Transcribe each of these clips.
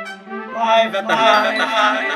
Live at the Hive.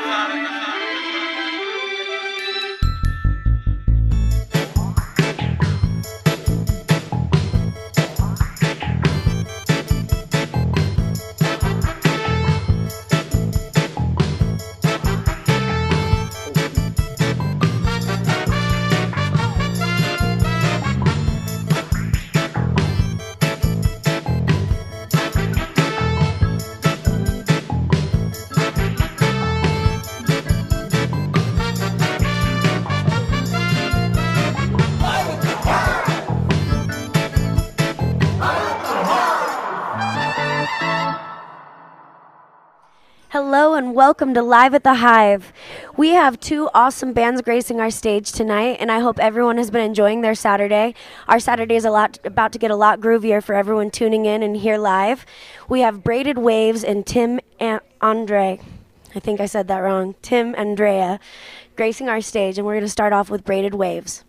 Hello and welcome to Live at the Hive. We have two awesome bands gracing our stage tonight, and I hope everyone has been enjoying their Saturday. Our Saturday is about to get a lot groovier for everyone tuning in and here live. We have Braided Waves and Tim and Andreae. I think I said that wrong. Tim and Andrea gracing our stage, and we're going to start off with Braided Waves.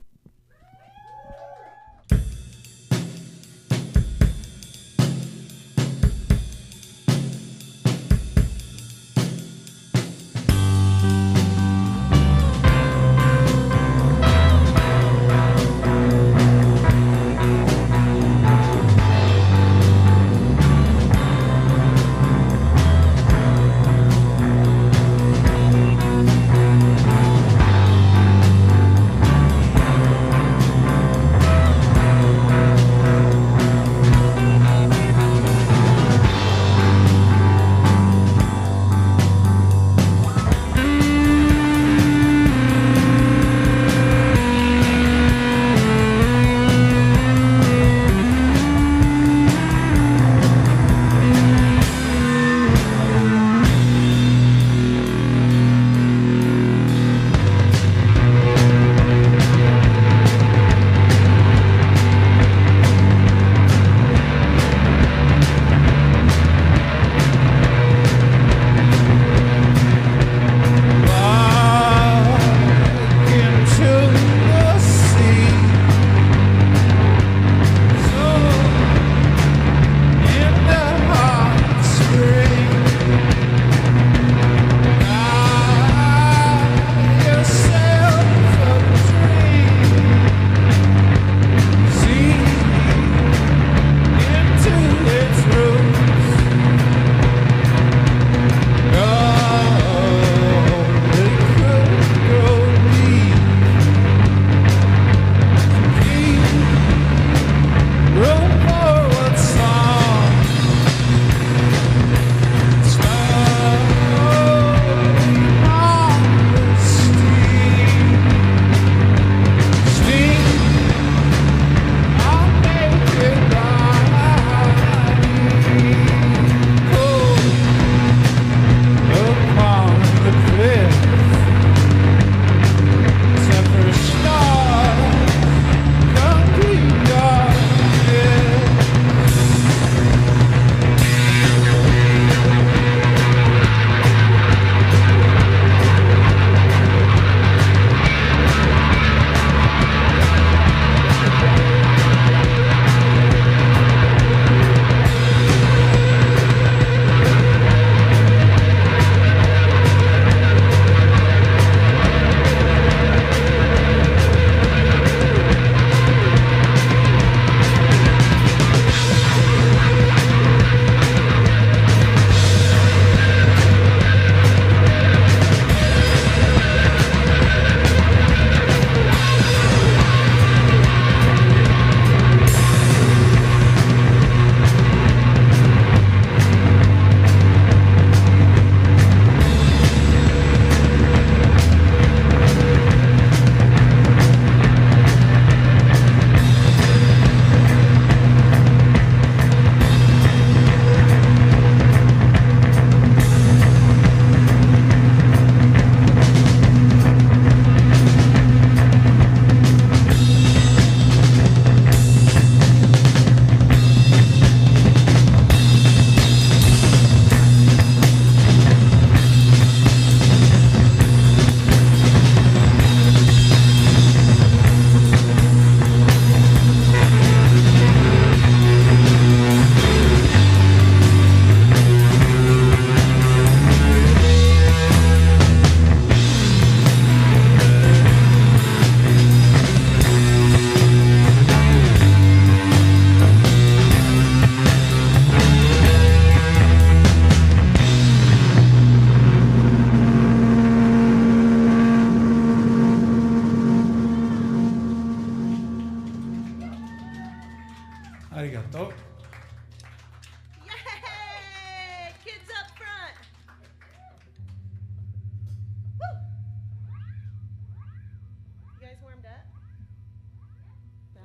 guys warmed up?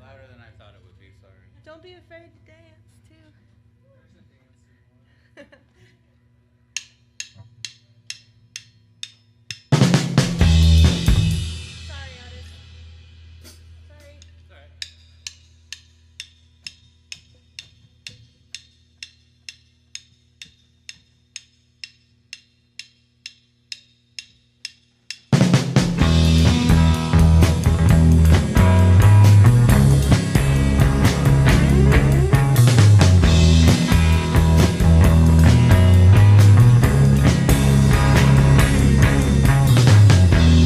Louder than I thought it would be, sorry. Don't be afraid to dance, too. There's a dance. Sorry, Otis. Sorry. It's alright.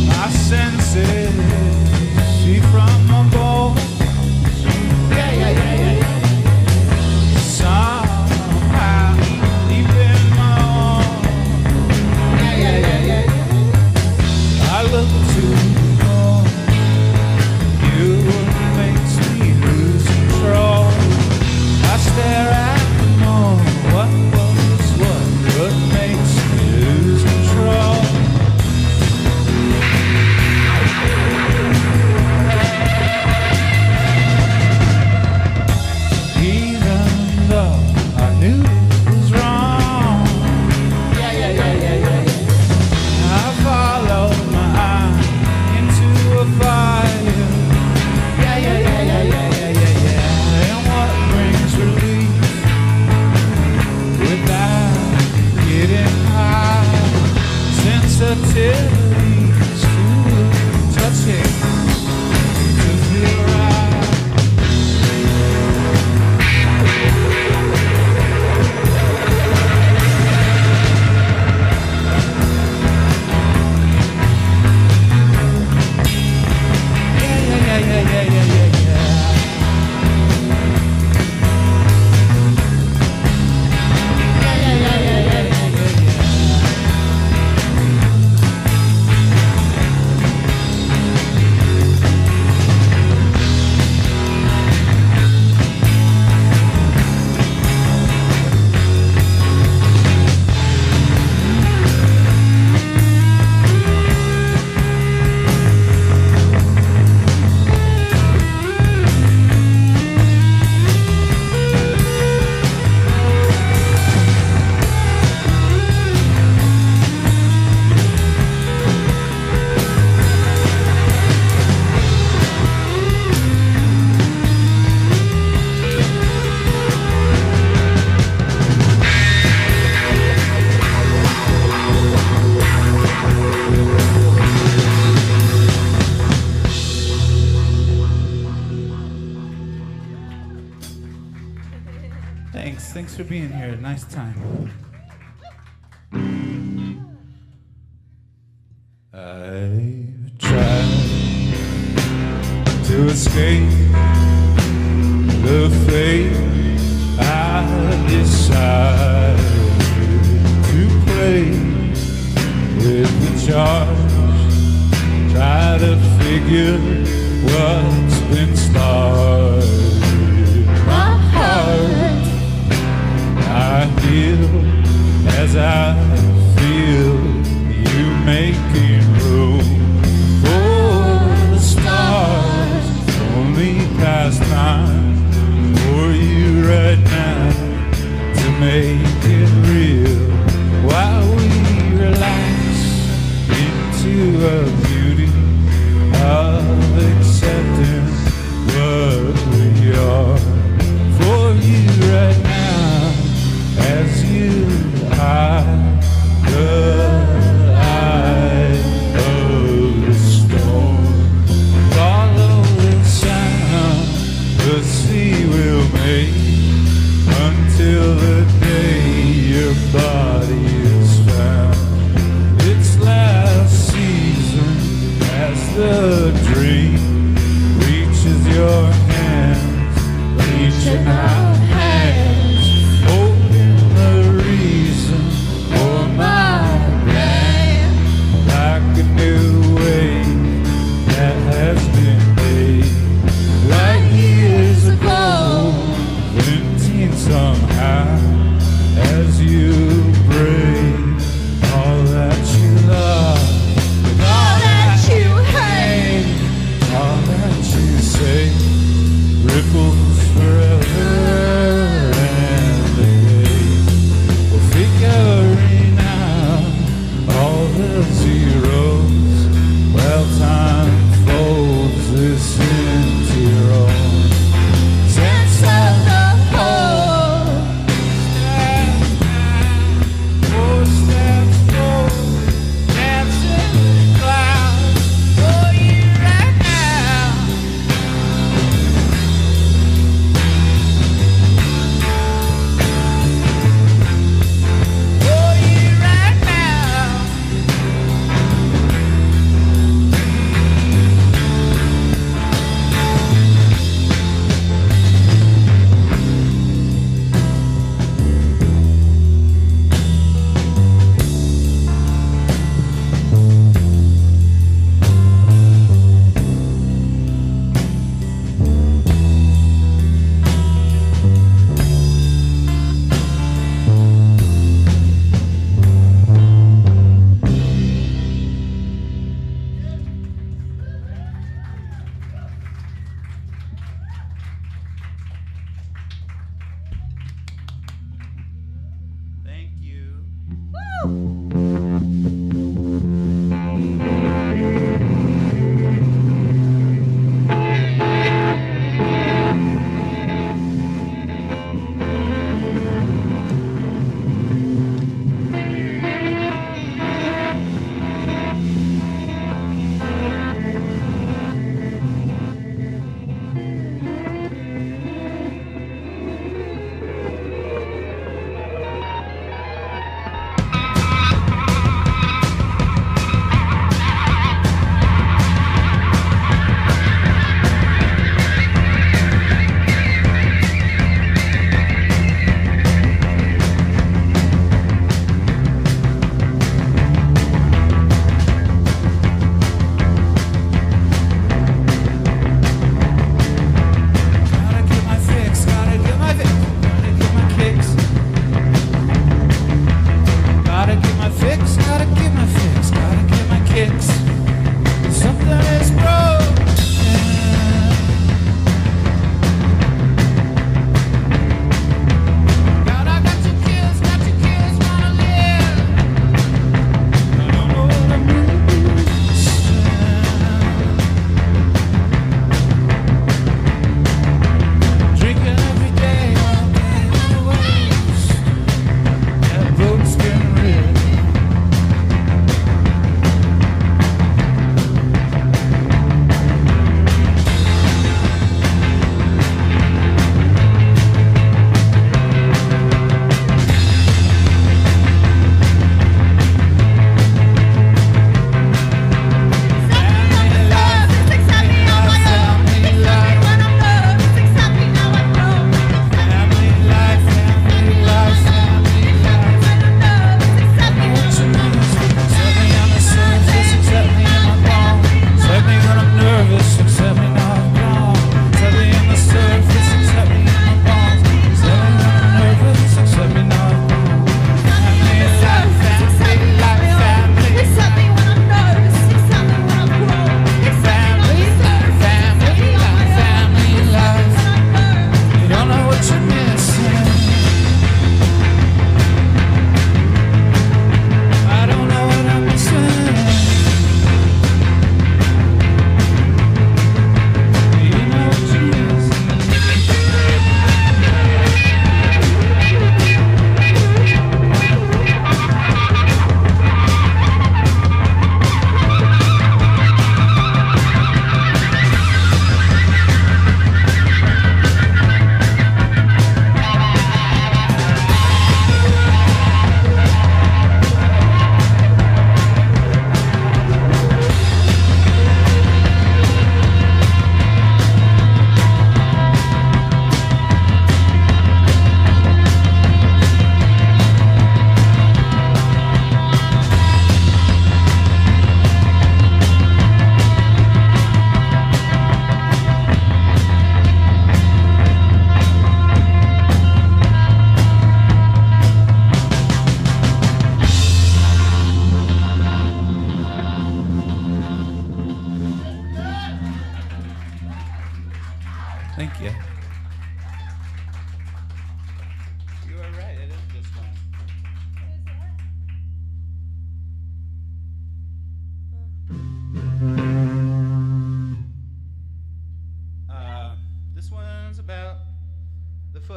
My senses see from above. Somehow deep in my arms, I look to know you makes me lose control. I stare at the moon. What makes me lose control? Even though I knew it was wrong, I followed my eye into a fire. And what brings relief without getting high? Sensitivities to touching, to feel right. Thanks for being here. Nice time. I've tried to escape the fate I decided to play with the charge. Try to figure what's been started. My heart, I feel as I feel you making room for the stars. Only pastime for you right now to make it real while we relax into a beauty of accepting what we are for you right now as you hide the eye of the storm. Follow the sound the sea will make until the day your body is found. It's last season as the dream reaches your hands, reaching out hands, holding the reason for my plan, like a new wave that has been made, like years ago, when somehow as you break all that you love, all that you hate.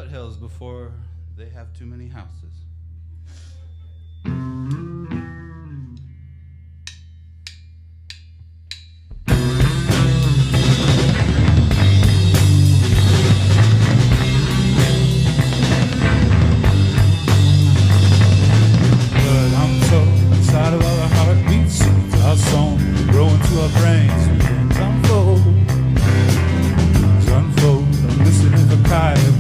foothills before they have too many houses. But I'm so inside of all the heartbeats, our song growing to our brains, and unfold. I'm listening for Kyle.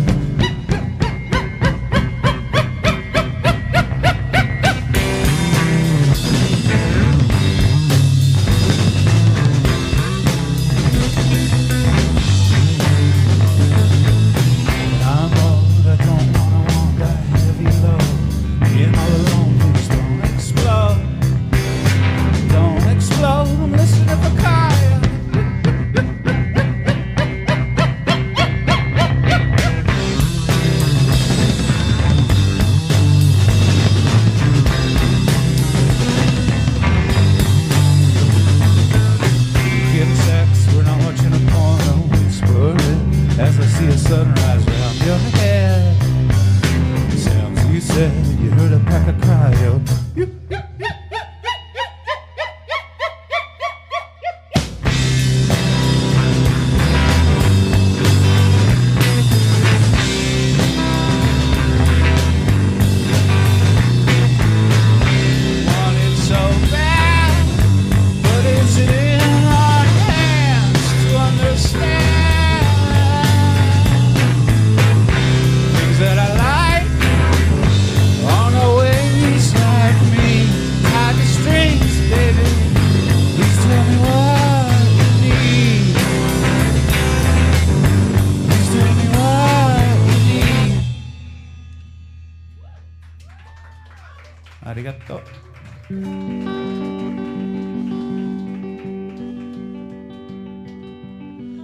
Arigato.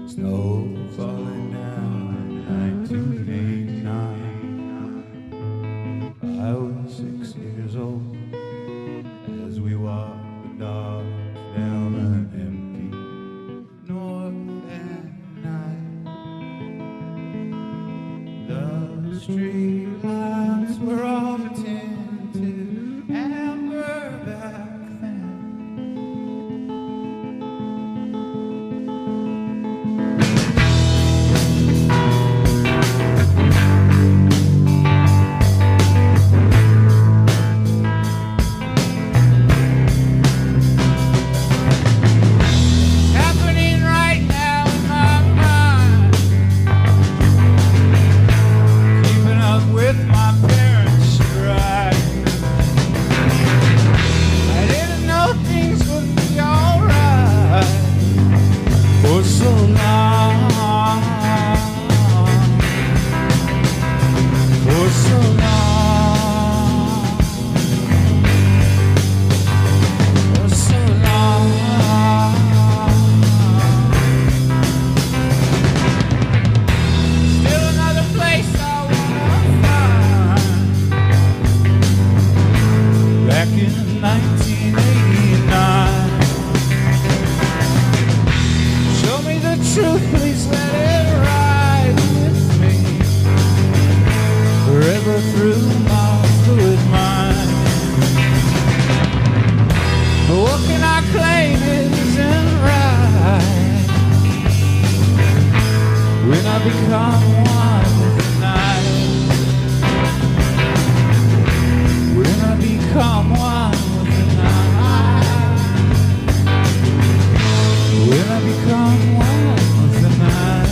Snow falling down in 1989. I was 6 years old as we walked the dogs down an empty north end night. The street lights were off tinted amber back then. Happening right now in my mind, keeping up with my parents' stride. I didn't know things would be alright for so long, for so long, for so long. Still another place I wanna find. Back in 1989. Show me the truth, please let it ride with me forever through my fluid mind. What can I claim isn't right when I become one with the night? When I become one with the night? When I become one with the night?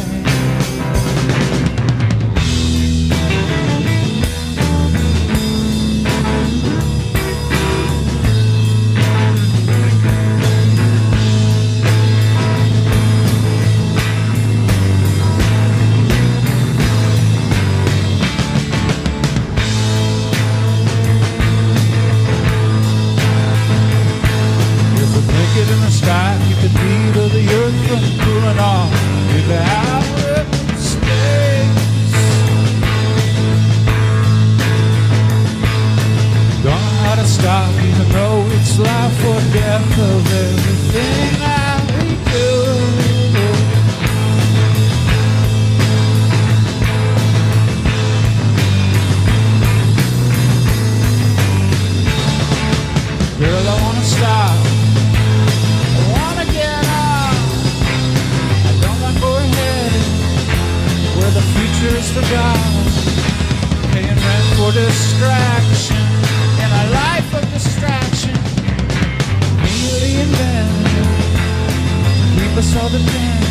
If we make it in the sky, keep the beat of the earth from cooling off. If the hour stays, don't know how to stop, even though it's life or death of everything that we do. saw the band.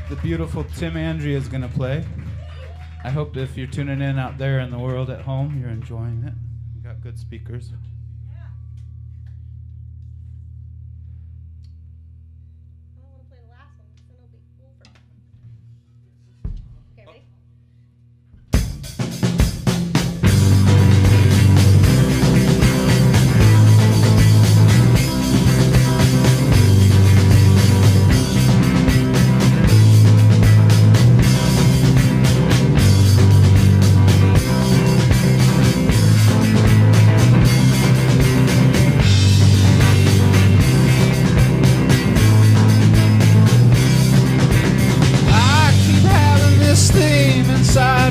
The beautiful Tim Andreae is going to play. I hope if you're tuning in out there in the world at home, you're enjoying it. We got good speakers. I don't want to play the last one, because then it'll be over. Okay, ready?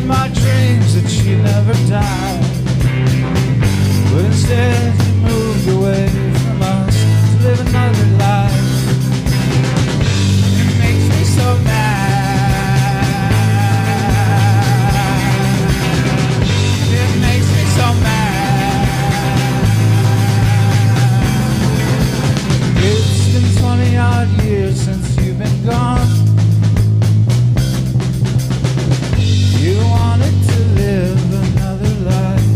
My dreams that she never died, but instead you moved away from us to live another life. It makes me so mad. It makes me so mad. It's been 20 odd years since you've been gone. You wanted to live another life.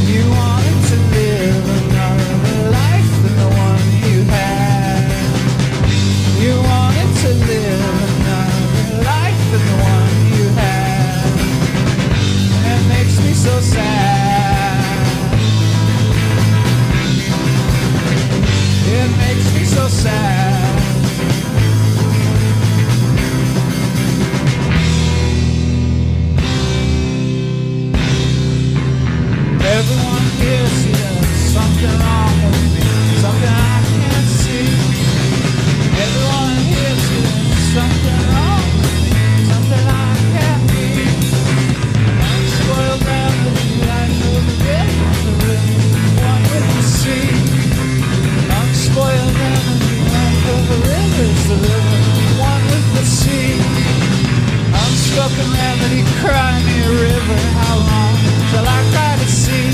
You wanted to live another life than the one you had. You wanted to live another life than the one you had. And it makes me so sad. It makes me so sad. Everyone here sees something wrong with me, something I can't see. Everyone here sees something wrong with me, something I can't be. Unspoiled remedy, like the river, one with the sea. Unspoiled remedy, like the river's the river, one with the sea. Unspoken remedy, cry me a river, how long till I cry to see?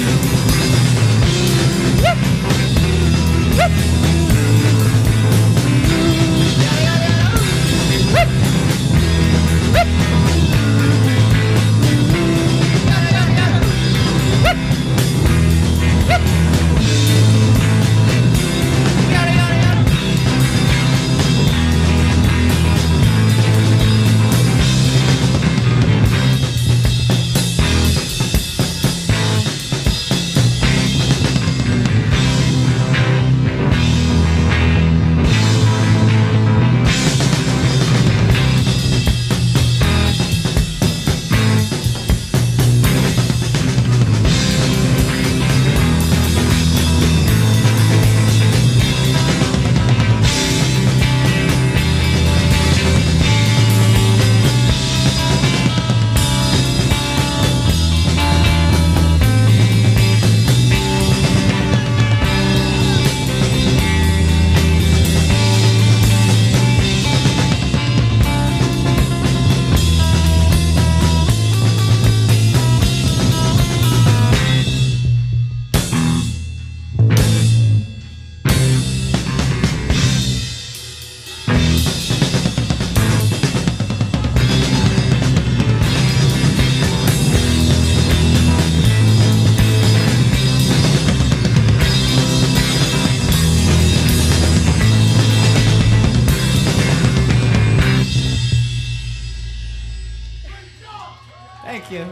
Thank you.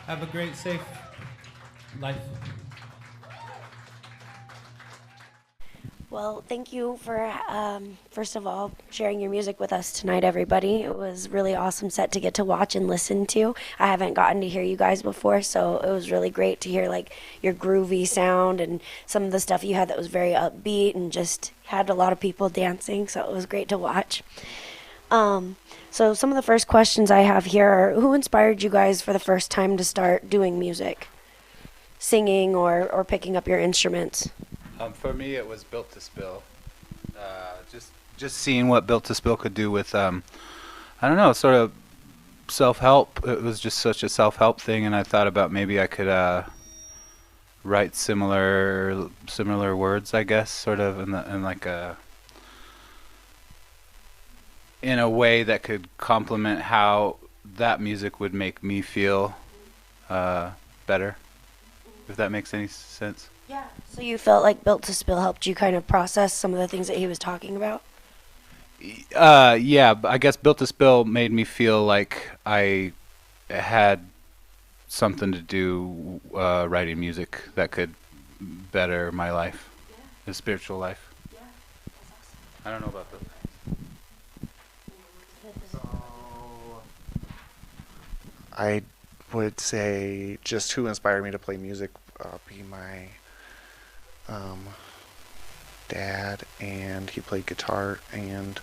Have a great, safe life. Well, thank you for, first of all, sharing your music with us tonight, everybody. It was really awesome set to get to watch and listen to. I haven't gotten to hear you guys before, so it was really great to hear like your groovy sound and some of the stuff you had that was very upbeat and just had a lot of people dancing, so it was great to watch. So some of the first questions I have here are, who inspired you guys for the first time to start doing music? Singing or picking up your instruments? For me, it was Built to Spill. Just seeing what Built to Spill could do with, I don't know, sort of self-help. It was just such a self-help thing, and I thought about maybe I could write similar words, I guess, sort of in like a in a way that could complement how that music would make me feel better, if that makes any sense. Yeah. So you felt like Built to Spill helped you kind of process some of the things that he was talking about? Yeah, I guess Built to Spill made me feel like I had something to do writing music that could better my life, the spiritual life. Yeah. That's awesome. I don't know about those. I would say just who inspired me to play music be my dad, and he played guitar, and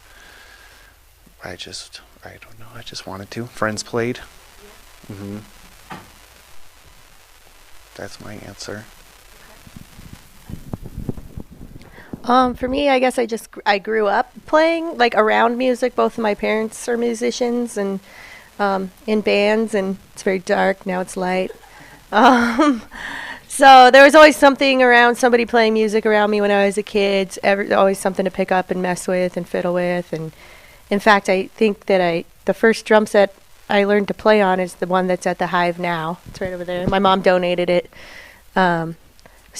I don't know, I just wanted to. Friends played. Mm-hmm. That's my answer. For me, I guess I grew up playing like around music. Both of my parents are musicians and in bands, and it's very dark now. It's light. So there was always something around, somebody playing music around me when I was a kid. Always something to pick up and mess with and fiddle with. And in fact, I think that the first drum set I learned to play on is the one that's at the Hive now. It's right over there. My mom donated it. So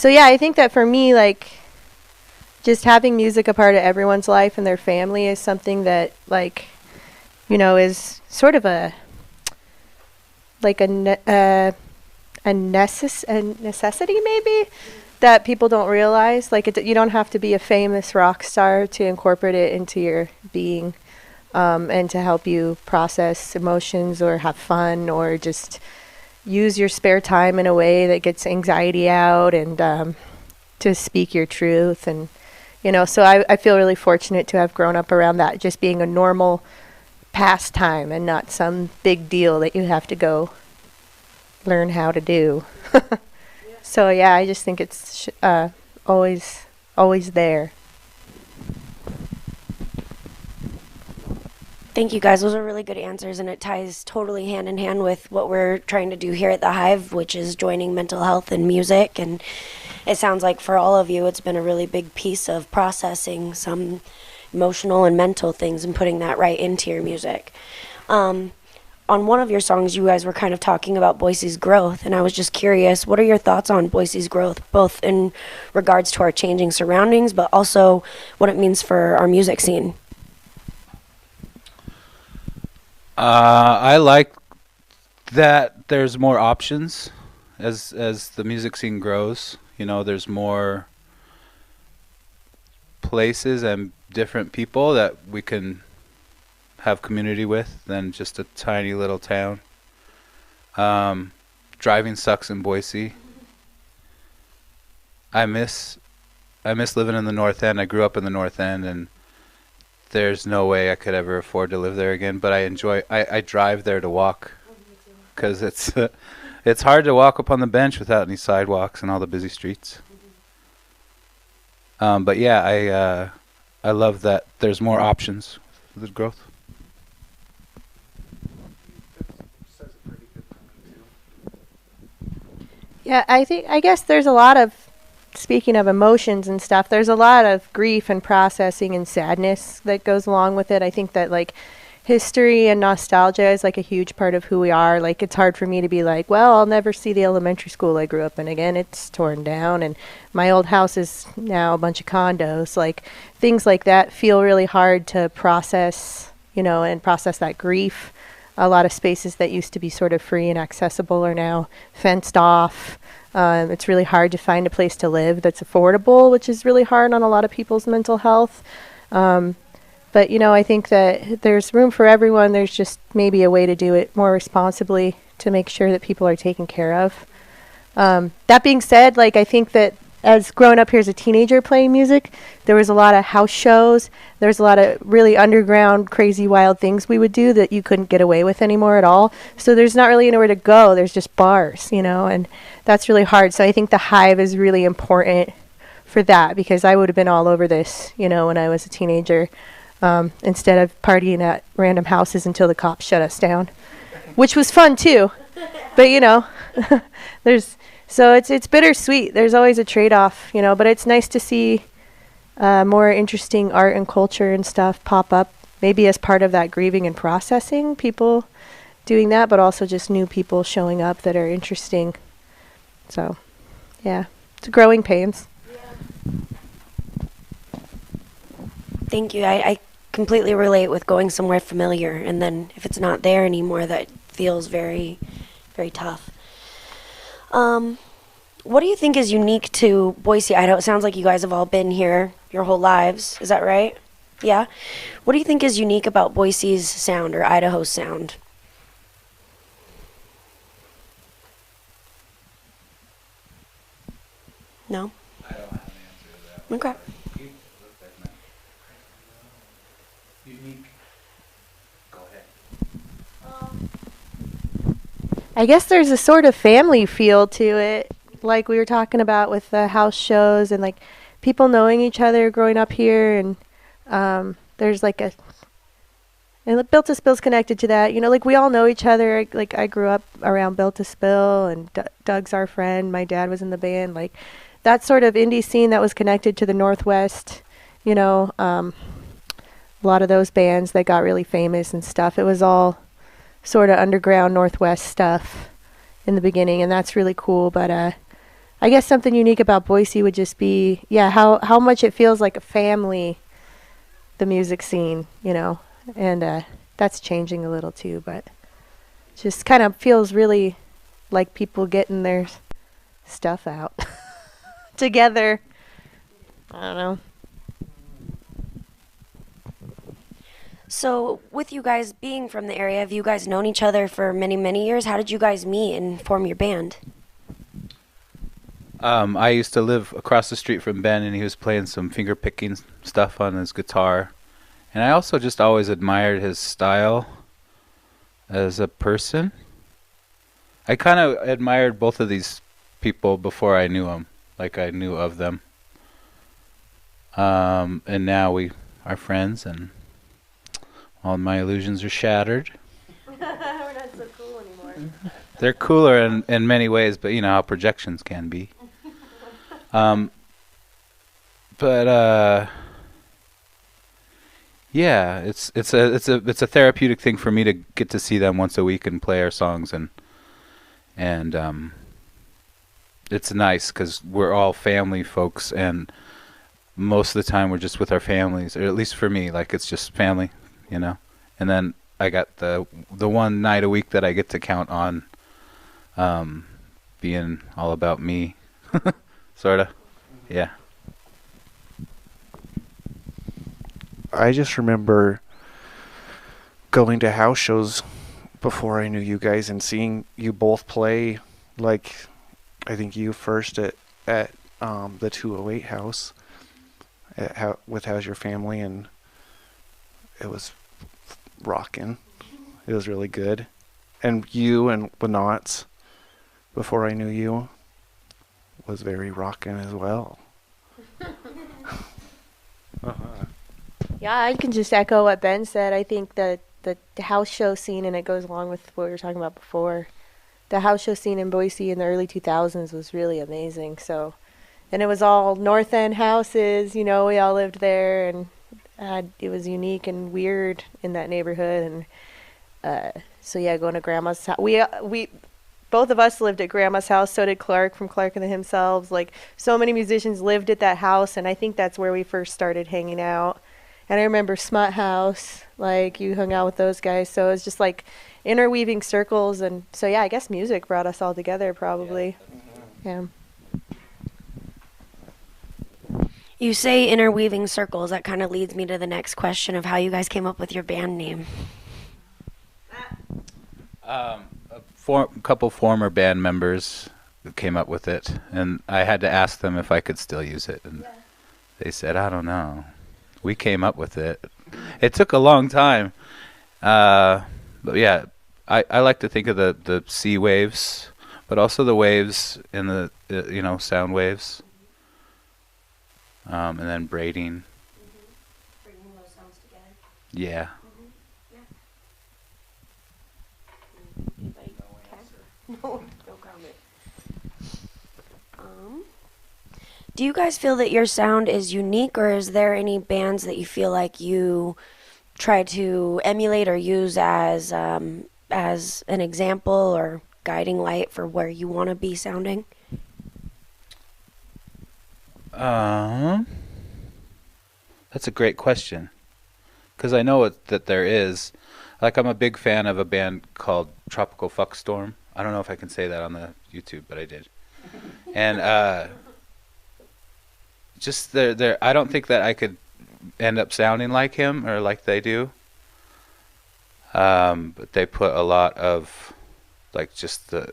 yeah, I think that for me, like, just having music a part of everyone's life and their family is something that, like, you know, is sort of a necessity maybe that people don't realize. Like, you don't have to be a famous rock star to incorporate it into your being, and to help you process emotions or have fun or just use your spare time in a way that gets anxiety out, and to speak your truth. And you know, so I feel really fortunate to have grown up around that just being a normal pastime and not some big deal that you have to go learn how to do. So yeah, I just think it's always there. Thank you guys. Those are really good answers, and it ties totally hand in hand with what we're trying to do here at the Hive, which is joining mental health and music. And it sounds like for all of you, it's been a really big piece of processing some emotional and mental things and putting that right into your music. On one of your songs, you guys were kind of talking about Boise's growth, and I was just curious, what are your thoughts on Boise's growth, both in regards to our changing surroundings, but also what it means for our music scene? I like that there's more options as the music scene grows. You know, there's more places and different people that we can have community with than just a tiny little town. Driving sucks in Boise. I miss living in the North End. I grew up in the North End, and there's no way I could ever afford to live there again. But I drive there to walk, because it's hard to walk up on the bench without any sidewalks and all the busy streets. But yeah, I love that there's more options with the growth. Yeah, I guess there's a lot of, speaking of emotions and stuff, there's a lot of grief and processing and sadness that goes along with it. I think that, like, history and nostalgia is like a huge part of who we are. Like, it's hard for me to be like, well, I'll never see the elementary school I grew up in again. It's torn down, and my old house is now a bunch of condos. Like, things like that feel really hard to process, you know, and process that grief. A lot of spaces that used to be sort of free and accessible are now fenced off. It's really hard to find a place to live that's affordable, which is really hard on a lot of people's mental health. But, you know, I think that there's room for everyone. There's just maybe a way to do it more responsibly to make sure that people are taken care of. That being said, like, I think that as growing up here as a teenager playing music, there was a lot of house shows. There's a lot of really underground, crazy, wild things we would do that you couldn't get away with anymore at all. So there's not really anywhere to go. There's just bars, you know, and that's really hard. So I think the Hive is really important for that, because I would have been all over this, you know, when I was a teenager, instead of partying at random houses until the cops shut us down, which was fun too. But, you know, so it's bittersweet. There's always a trade-off, you know, but it's nice to see more interesting art and culture and stuff pop up maybe as part of that grieving and processing, people doing that, but also just new people showing up that are interesting. So, yeah, it's growing pains. Thank you. I completely relate with going somewhere familiar, and then if it's not there anymore, that feels very, very tough. What do you think is unique to Boise, Idaho? It sounds like you guys have all been here your whole lives. Is that right? Yeah? What do you think is unique about Boise's sound or Idaho's sound? No? I don't have an answer to that. Okay. Unique. Go ahead. I guess there's a sort of family feel to it, like we were talking about with the house shows and like people knowing each other growing up here, and there's like and Built to Spill's connected to that. You know, like we all know each other. Like I grew up around Built to Spill, and Doug's our friend. My dad was in the band. Like that sort of indie scene that was connected to the Northwest. You know, a lot of those bands that got really famous and stuff. It was all sort of underground Northwest stuff in the beginning, and that's really cool. But I guess something unique about Boise would just be, yeah, how much it feels like a family, the music scene, you know, and that's changing a little too, but just kind of feels really like people getting their stuff out together. I don't know. So, with you guys being from the area, have you guys known each other for many, many years? How did you guys meet and form your band? I used to live across the street from Ben, and he was playing some finger picking stuff on his guitar. And I also just always admired his style as a person. I kind of admired both of these people before I knew them, like I knew of them. And now we are friends, and all my illusions are shattered. We're not so cool anymore. They're cooler in many ways, but you know how projections can be. Yeah, it's a therapeutic thing for me to get to see them once a week and play our songs, and it's nice because we're all family folks, and most of the time we're just with our families, or at least for me, like it's just family, you know. And then I got the one night a week that I get to count on being all about me, sorta. Yeah. I just remember going to house shows before I knew you guys and seeing you both play. Like, I think you first at the 208 house with How's Your Family, and it was rocking. It was really good. And you and Knots, before I knew you, was very rocking as well. Yeah, I can just echo what Ben said. I think that the house show scene, and it goes along with what we were talking about before, the house show scene in Boise in the early 2000s was really amazing. So, and it was all North End houses, you know, we all lived there, and it was unique and weird in that neighborhood. And so yeah, going to Grandma's house. We both of us lived at Grandma's house. So did Clark from Clark and the Himselves. Like, so many musicians lived at that house, and I think that's where we first started hanging out. And I remember Smut House, like you hung out with those guys. So it was just like interweaving circles. And so, yeah, I guess music brought us all together probably. Yeah. You say interweaving circles. That kind of leads me to the next question of how you guys came up with your band name. A couple former band members came up with it, and I had to ask them if I could still use it, and they said, I don't know. We came up with it. It took a long time, but yeah, I like to think of the sea waves, but also the waves in the sound waves, and then braiding. Bringing those sounds together. Yeah. No comment. Do you guys feel that your sound is unique, or is there any bands that you feel like you try to emulate or use as an example or guiding light for where you want to be sounding? That's a great question, because I know that there is. Like, I'm a big fan of a band called Tropical Fuckstorm. I don't know if I can say that on the YouTube, but I did. And just I don't think that I could end up sounding like him or like they do. But they put a lot of, like, just the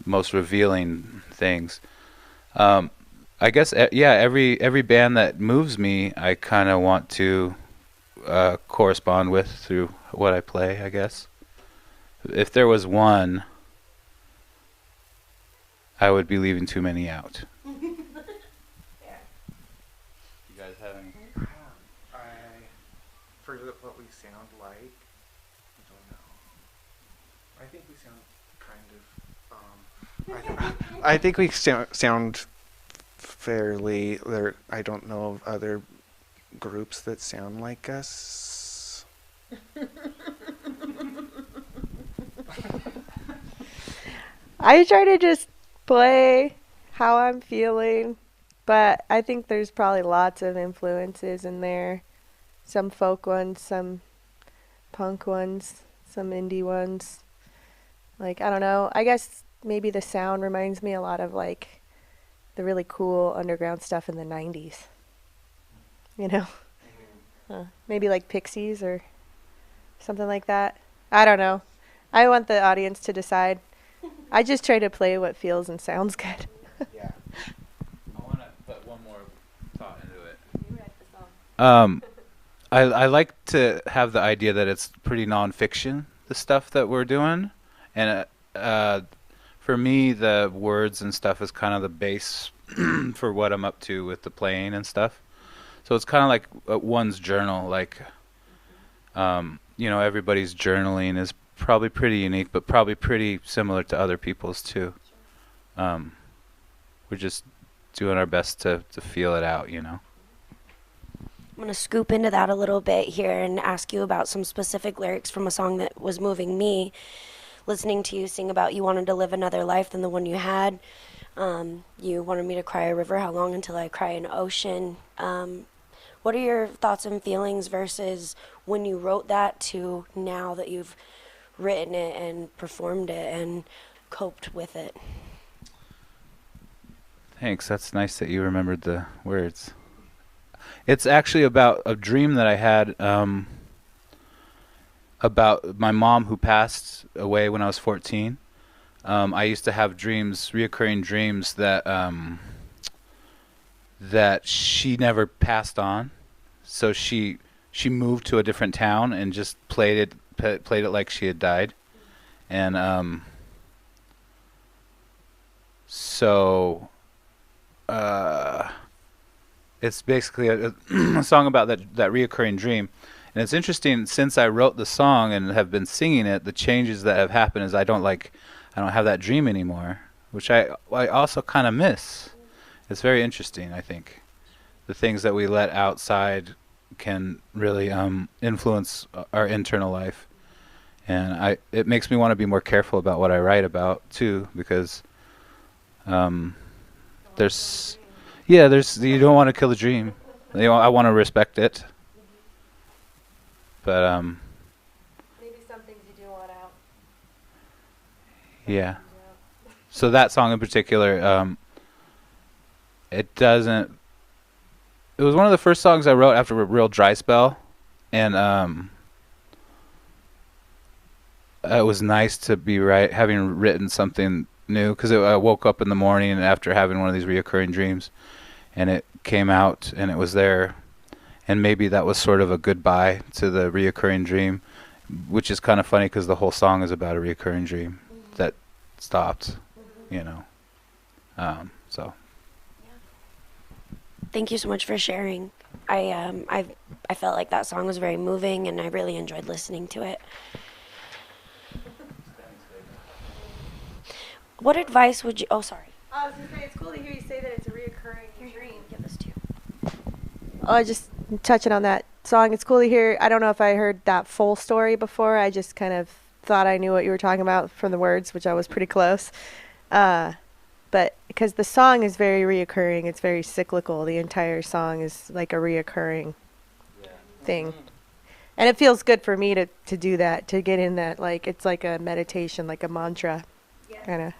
most revealing things. I guess, every band that moves me, I kind of want to correspond with through what I play, I guess. If there was one, I would be leaving too many out. You guys have any? I forget what we sound like. I don't know. I think we sound kind of. I think we sound fairly. There. I don't know of other groups that sound like us. I try to just play how I'm feeling, but I think there's probably lots of influences in there. Some folk ones, some punk ones, some indie ones. Like, I don't know. I guess maybe the sound reminds me a lot of, like, the really cool underground stuff in the 90s. You know? Maybe like Pixies or something like that. I don't know. I want the audience to decide. I just try to play what feels and sounds good. Yeah. I want to put one more thought into it. You write the song. I like to have the idea that it's pretty nonfiction, the stuff that we're doing, and for me, the words and stuff is kind of the base for what I'm up to with the playing and stuff. So it's kind of like one's journal. Like, everybody's journaling is probably pretty unique, but probably pretty similar to other people's too. We're just doing our best to feel it out, I'm going to scoop into that a little bit here and ask you about some specific lyrics from a song that was moving me. Listening to you sing about you wanted to live another life than the one you had. You wanted me to cry a river, how long until I cry an ocean. What are your thoughts and feelings versus when you wrote that to now that you've written it and performed it and coped with it? Thanks. That's nice that you remembered the words. It's actually about a dream that I had about my mom who passed away when I was 14. I used to have reoccurring dreams that she never passed on. So she moved to a different town and just played it like she had died. And so it's basically a song about that reoccurring dream. And it's interesting, since I wrote the song and have been singing it, the changes that have happened is I don't have that dream anymore, which I also kind of miss. It's very interesting, I think. The things that we let outside can really influence our internal life. And it makes me want to be more careful about what I write about too, because you don't want to kill the dream. I want to respect it. But Maybe some things you do want out. yeah. So that song in particular, it was one of the first songs I wrote after a real dry spell, and it was nice to be having written something new, because I woke up in the morning after having one of these reoccurring dreams, and it came out and it was there. And maybe that was sort of a goodbye to the reoccurring dream, which is kind of funny because the whole song is about a reoccurring dream that stopped, So. Thank you so much for sharing. I felt like that song was very moving, and I really enjoyed listening to it. What advice would you? Oh, sorry. I was going to say, it's cool to hear you say that it's a reoccurring dream. Give this to you. Oh, just touching on that song. It's cool to hear. I don't know if I heard that full story before. I just kind of thought I knew what you were talking about from the words, which I was pretty close. But because the song is very reoccurring, it's very cyclical. The entire song is like a reoccurring thing. And it feels good for me to do that, to get in that, like, it's like a meditation, like a mantra, kind of.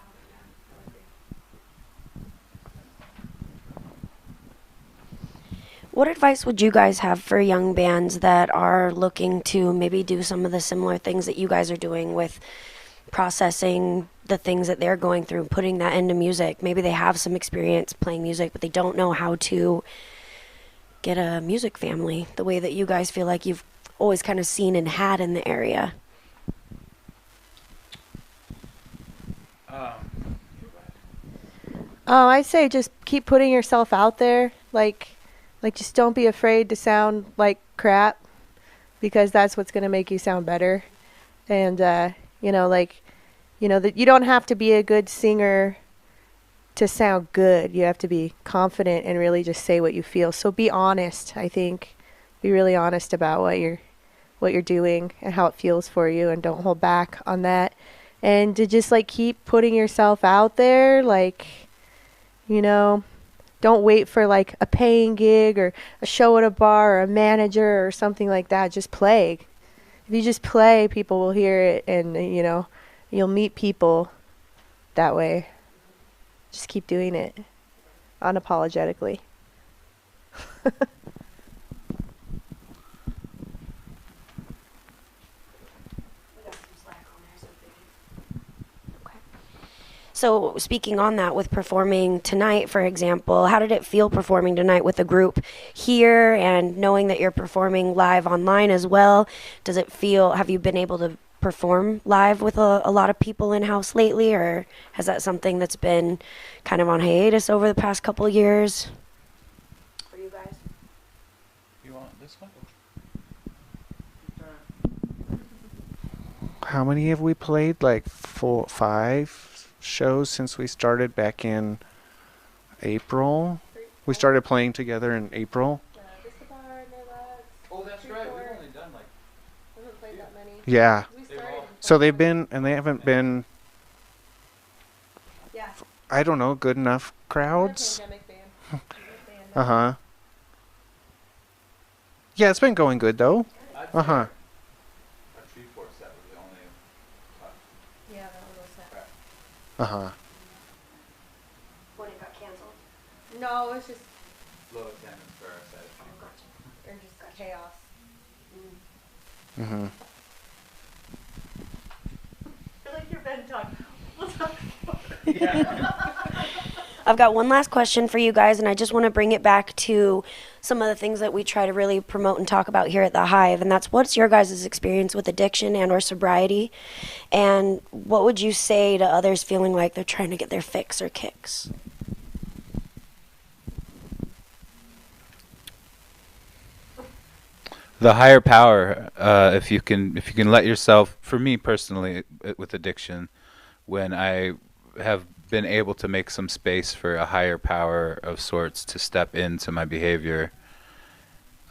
What advice would you guys have for young bands that are looking to maybe do some of the similar things that you guys are doing with processing the things that they're going through, putting that into music? Maybe they have some experience playing music, but they don't know how to get a music family the way that you guys feel like you've always kind of seen and had in the area. Oh, I'd say just keep putting yourself out there. Like just don't be afraid to sound like crap, because that's what's going to make you sound better. And, that you don't have to be a good singer to sound good. You have to be confident and really just say what you feel. So be honest, I think. Be really honest about what you're doing and how it feels for you, and don't hold back on that. And to just like keep putting yourself out there, like, don't wait for like a paying gig or a show at a bar or a manager or something like that. Just play. If you just play, people will hear it, and you'll meet people that way. Just keep doing it unapologetically. So speaking on that, with performing tonight, for example, how did it feel performing tonight with the group here, and knowing that you're performing live online as well? Does it feel, have you been able to perform live with a lot of people in-house lately, or has that something that's been kind of on hiatus over the past couple of years for you guys? You want this one? How many have we played? Like 4, 5 shows since we started back in April. We started playing together in April. Oh, that's right. We've only done like. We haven't played that many. Yeah. We started. So they've been, and they haven't been, Yeah. I don't know, good enough crowds. Pandemic band. Uh-huh. Yeah, it's been going good though. Uh-huh. Our tree force set was the only. Yeah, that one was sad. Uh-huh. When it got canceled? No, it was just Low attendance for our set. or just chaos. Mm-hmm. I like your bed talk. We'll talk more. I've got one last question for you guys, and I just want to bring it back to some of the things that we try to really promote and talk about here at the Hive, and that's what's your guys' experience with addiction and or sobriety, and what would you say to others feeling like they're trying to get their fix or kicks? The higher power, if you can let yourself, for me personally with addiction, when I have been able to make some space for a higher power of sorts to step into my behavior,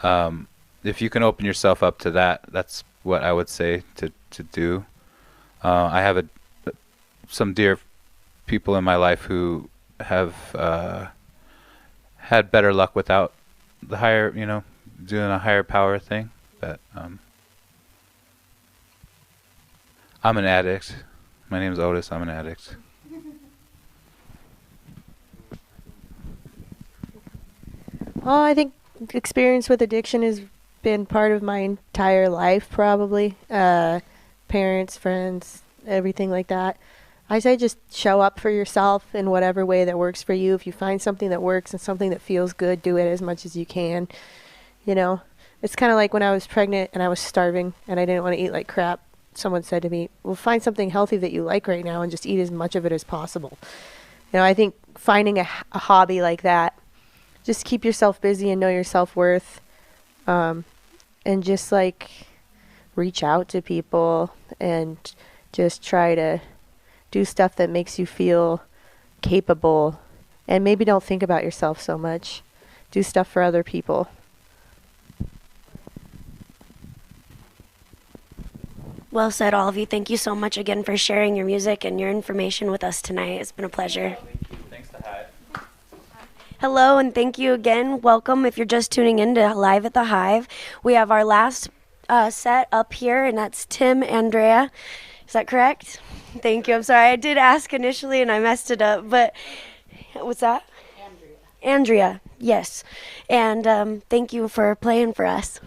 if you can open yourself up to that, that's what I would say to do. I have some dear people in my life who have had better luck without the higher, doing a higher power thing. But I'm an addict. My name's Otis. I'm an addict. Well, I think experience with addiction has been part of my entire life, probably. Parents, friends, everything like that. I say just show up for yourself in whatever way that works for you. If you find something that works and something that feels good, do it as much as you can. It's kind of like when I was pregnant and I was starving and I didn't want to eat like crap. Someone said to me, well, find something healthy that you like right now and just eat as much of it as possible. I think finding a hobby like that, just keep yourself busy and know your self-worth, and just like reach out to people and just try to do stuff that makes you feel capable, and maybe don't think about yourself so much. Do stuff for other people. Well said, all of you. Thank you so much again for sharing your music and your information with us tonight. It's been a pleasure. Thanks to Hive. Hello, and thank you again. Welcome if you're just tuning in to Live at the Hive. We have our last set up here, and that's Tim Andreae. Is that correct? Thank you. I'm sorry. I did ask initially, and I messed it up. But what's that? Andreae. Yes. And thank you for playing for us.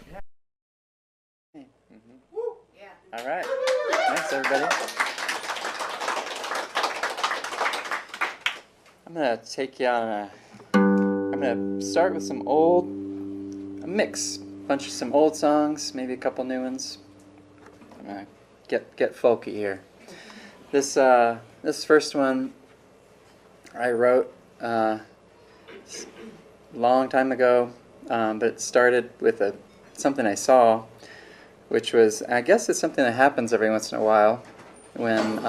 All right. Thanks, everybody. I'm going to take you on I'm going to start with a mix. Bunch of some old songs, maybe a couple new ones. I'm going to get folky here. This first one I wrote a long time ago, but it started with something I saw, which was, I guess it's something that happens every once in a while when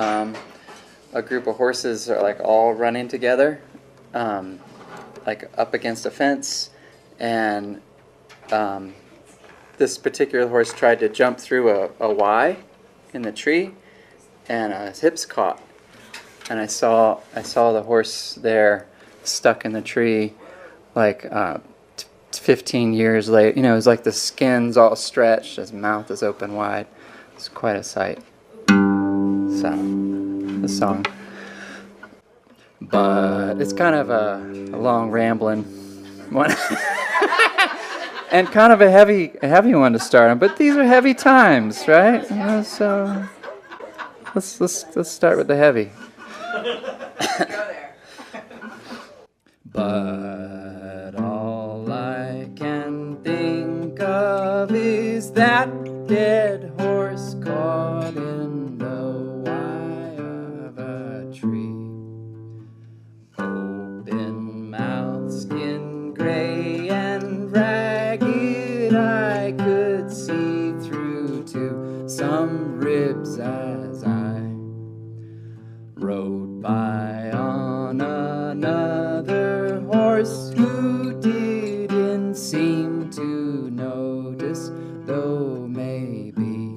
a group of horses are like all running together, like up against a fence, and this particular horse tried to jump through a Y in the tree, and his hips caught, and I saw the horse there stuck in the tree, like 15 years later. You know, it was like the skin's all stretched, his mouth is open wide. It's quite a sight. So, the song. But it's kind of a long rambling one. And kind of a heavy one to start on. But these are heavy times, right? So let's start with the heavy. But all I can think of is that dead horse caught in the Y of a tree. Open mouth, skin gray and ragged, I could see through to some ribs as I rode by on another horse who didn't seem to notice, though maybe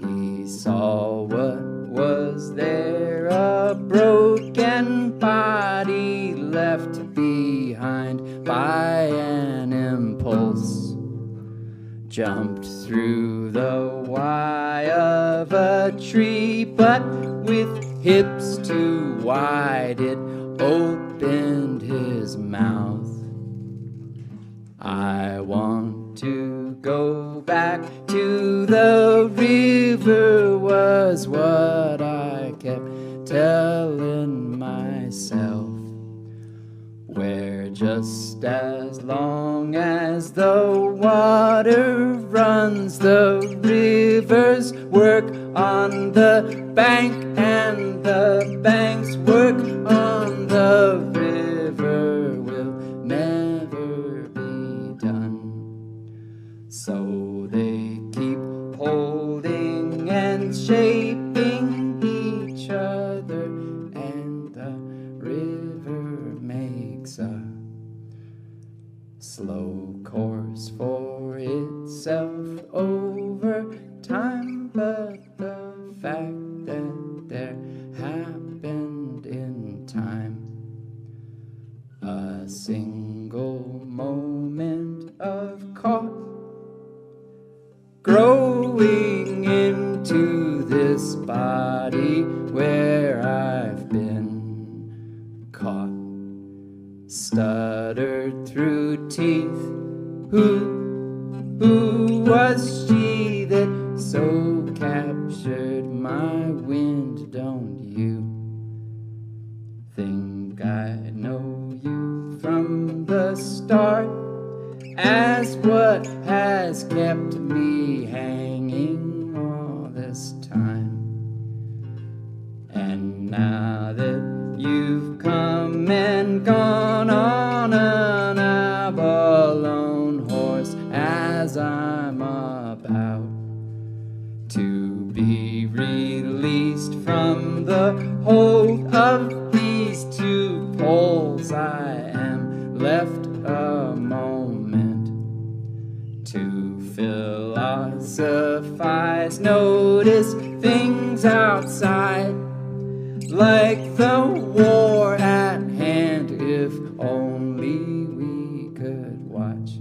he saw what was there, a broken body left behind by an impulse. Jumped through the Y of a tree, but with hips too wide it opened his mouth. I want to go back to the river was what I kept telling myself, where just as long as the water runs, the rivers work on the bank, and the banks work on the river will never be done. So they keep holding and shaping each other, and the river makes a slow course for itself over time. But the fact that there happened in time a single moment of caught growing into this body where I've been caught, stuttered through teeth. Who was she that so captured my wind? Don't you think I know you from the start as what has kept me hanging all this time? And now that you've come and gone on an abalone horse, as I'm about to be released from the hold of these two poles, I am left a moment to philosophize. No things outside, like the war at hand. If only we could watch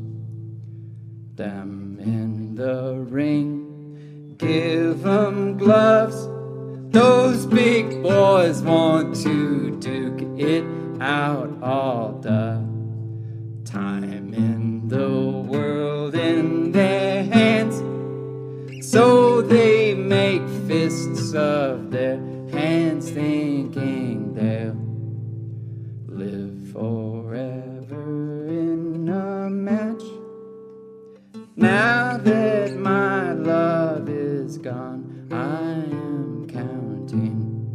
them in the ring, give them gloves. Those big boys want to duke it out all the time, in the world in their hands. So they make fists of their hands, thinking they'll live forever in a match. Now that my love is gone, I am counting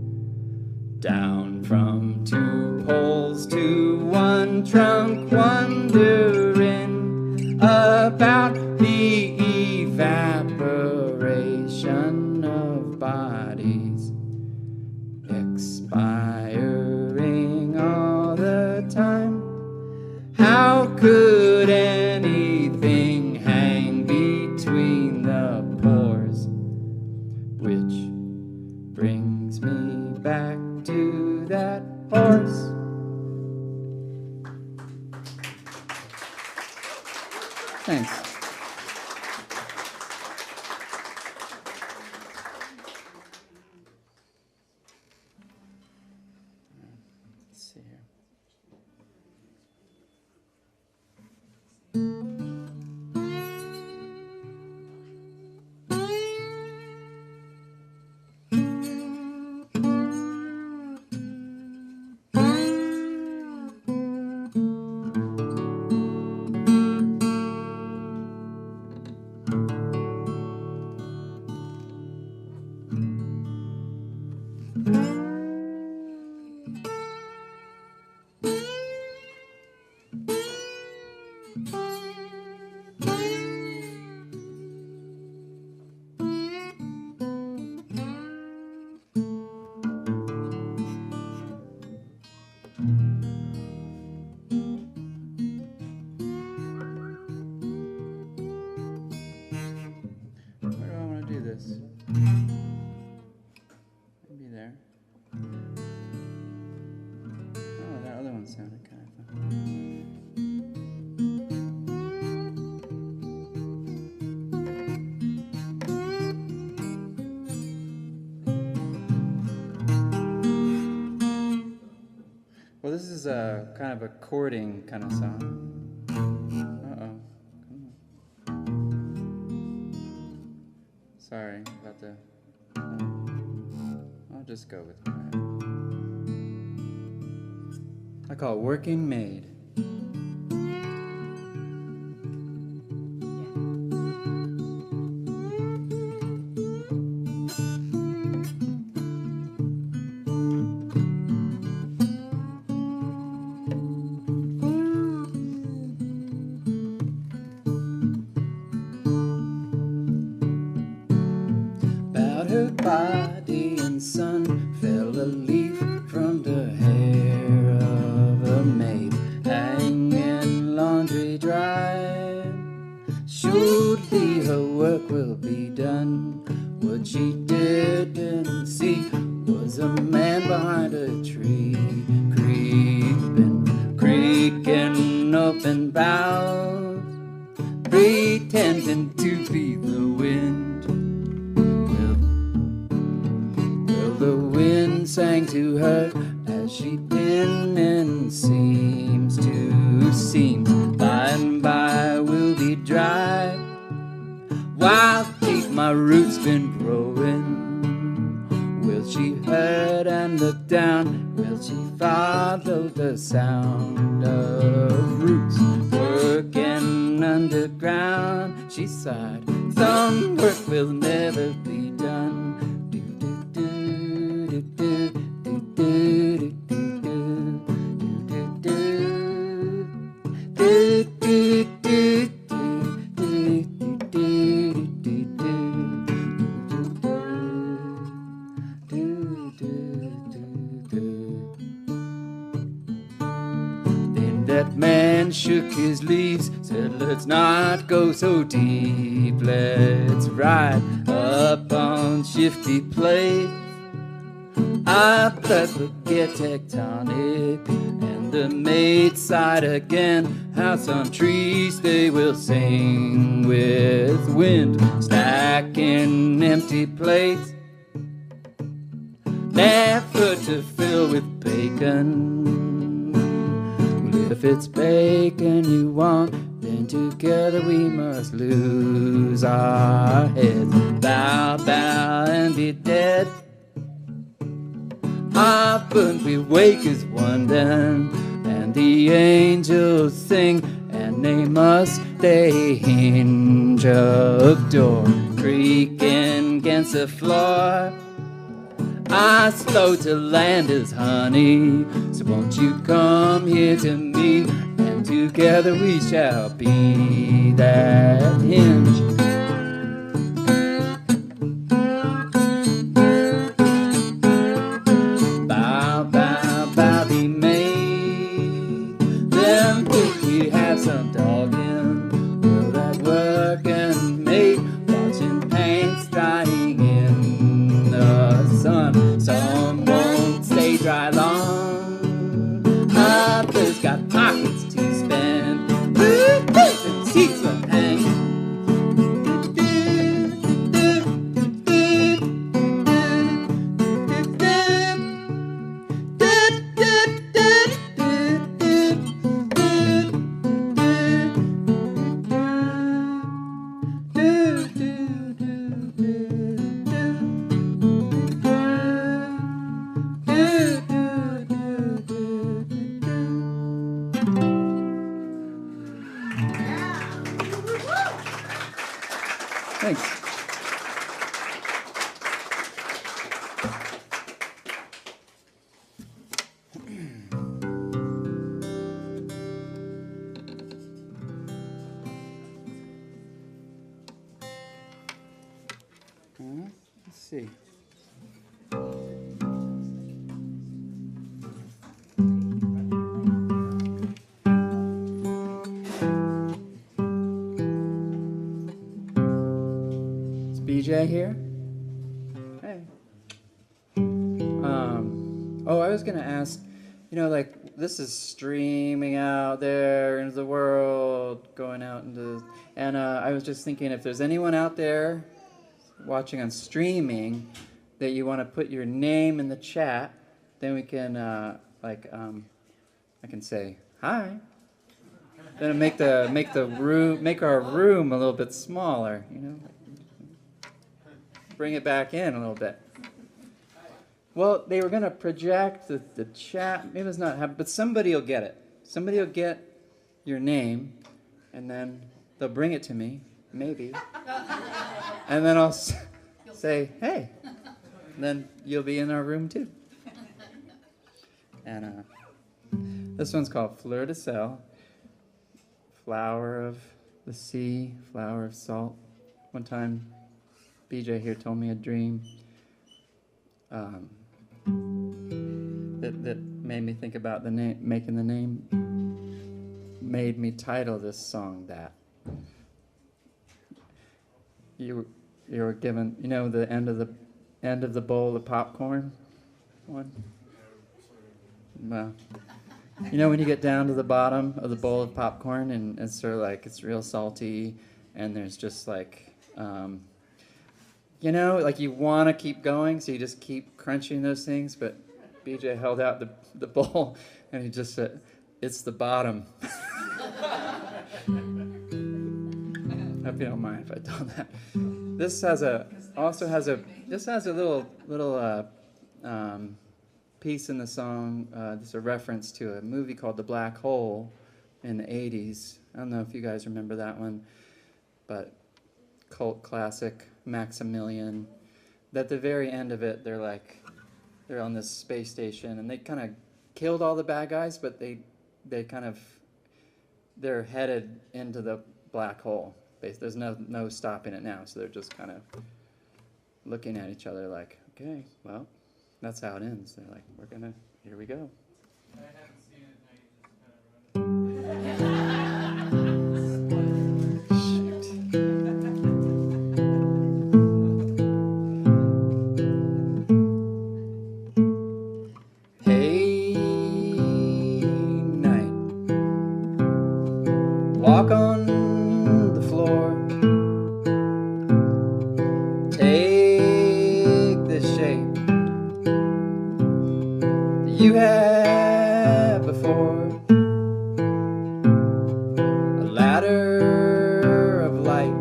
down from 2 poles to 1 trunk, wondering about the evaporation of bodies expiring all the time. How could anything hang between the pores? Which brings me back to that horse. Thanks. Let's see here. Where do I want to do this? Maybe there. Oh, that other one sounded kind of fun. Well, this is a kind of a courting kind of song. Uh-oh. Come on. Sorry about the... I'll just go with that. I call it Working Maid. About her body and sun fell a leaf from the hair of a maid, hanging laundry dry. Surely her work will be done. What she didn't see was a man behind a tree, creaking open boughs, pretending to be the wind. The wind sang to her as she in and seems to seem. By and by will be dry. While deep my roots been growing, will she hurt and look down? Will she follow the sound of roots working underground? She sighed, some work will never be done. Then that man shook his leaves, said, let's not go so deep, let's ride up on on shifty plate. I bet forget tectonic and the maid side again. How some trees they will sing with wind, stacking empty plates, never to fill with bacon. Well, if it's bacon you want, then together we must lose our heads. Bow, bow, and be dead. Often we wake as one then, and the angels sing, and they must stay hinge of door, creaking against the floor. I slow to land as honey, so won't you come here to me, and together we shall be that hinge. Bow, bow, bow, be made. Then think we have some dogging, will that work and mate, watching paint drying in the sun. Some won't stay dry long, others got pockets to spend, and seats will hang. Thanks. Let's see. BJ here? Hey. Oh, I was gonna ask, like this is streaming out there into the world, going out into, and I was just thinking if there's anyone out there watching on streaming that you want to put your name in the chat, then we can I can say hi. Then make our room a little bit smaller, Bring it back in a little bit. Well, they were going to project the chat. Maybe it's not happening, but somebody will get it. Somebody will get your name, and then they'll bring it to me, maybe. And then I'll say, hey. And then you'll be in our room, too. And this one's called Fleur de Sel. Flower of the sea, flower of salt. One time, BJ here told me a dream that made me think about the name, making the name, made me title this song that. You were given, the end of the bowl of popcorn one? Well, when you get down to the bottom of the bowl of popcorn and it's sort of like it's real salty and there's just like like you want to keep going, so you just keep crunching those things, but BJ held out the bowl and he just said, it's the bottom. I hope you don't mind if I tell that. This has a little piece in the song. There's a reference to a movie called The Black Hole in the 80s. I don't know if you guys remember that one, but cult classic, Maximilian. At the very end of it, they're on this space station, and they kind of killed all the bad guys, but they're headed into the black hole. There's no stopping it now, so they're just kind of looking at each other like, okay, well, that's how it ends. They're like, here we go. I haven't seen it, now you just kind of ruined it. you have before a ladder of light,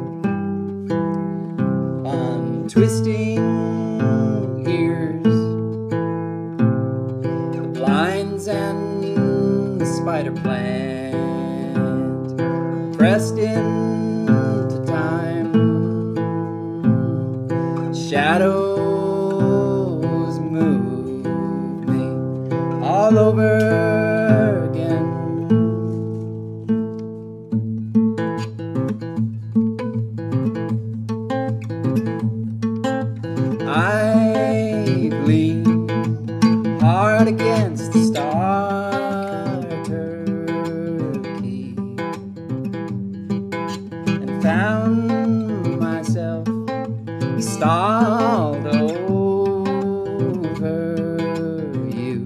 twisting ears, the blinds and the spider plant pressed into time, shadows move me all over again. I lean hard against the starter-key and found myself stalled over you,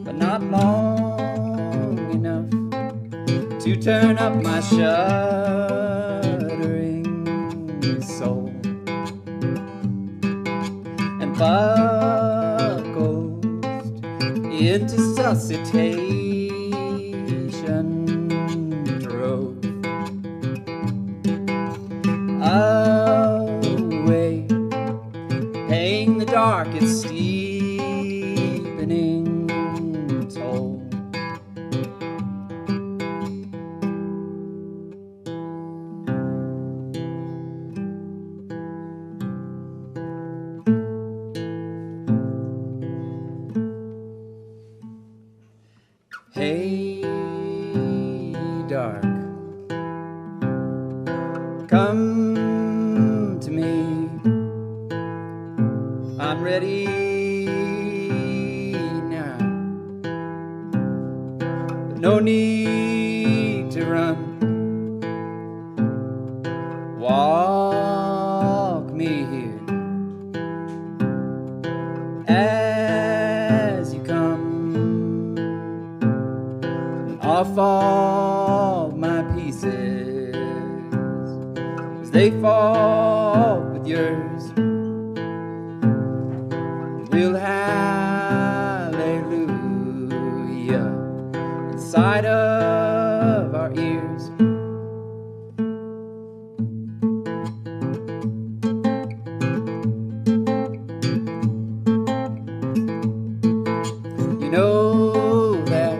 but not long enough to turn up my shuddering soul and buckled into suscitation drove away, paying the dark its steepening toll. Hey, dark, come to me. I'm ready now, but no need to run. Walk me here as you come. Off all my pieces as they fall with yours. We'll hallelujah inside of our ears. You know that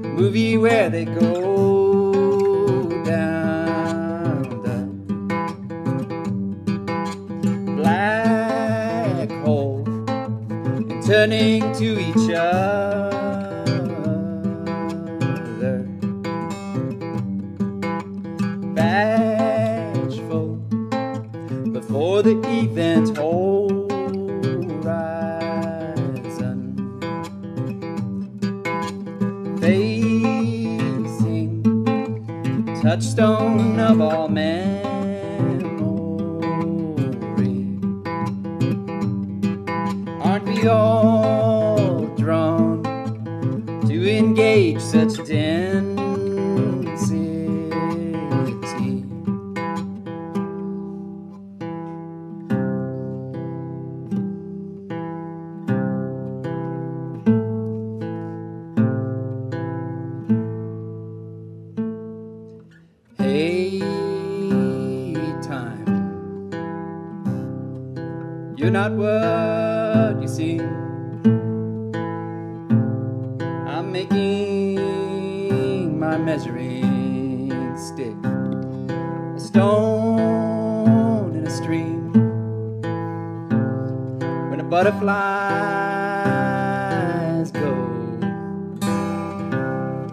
movie where they go down the black hole and turning to each other, bashful before the event horizon, facing touchstone of all memory. Aren't we all drawn to engage such density? Hey, time, you're not what you seem. I'm making my measuring stick a stone in a stream. When the butterflies go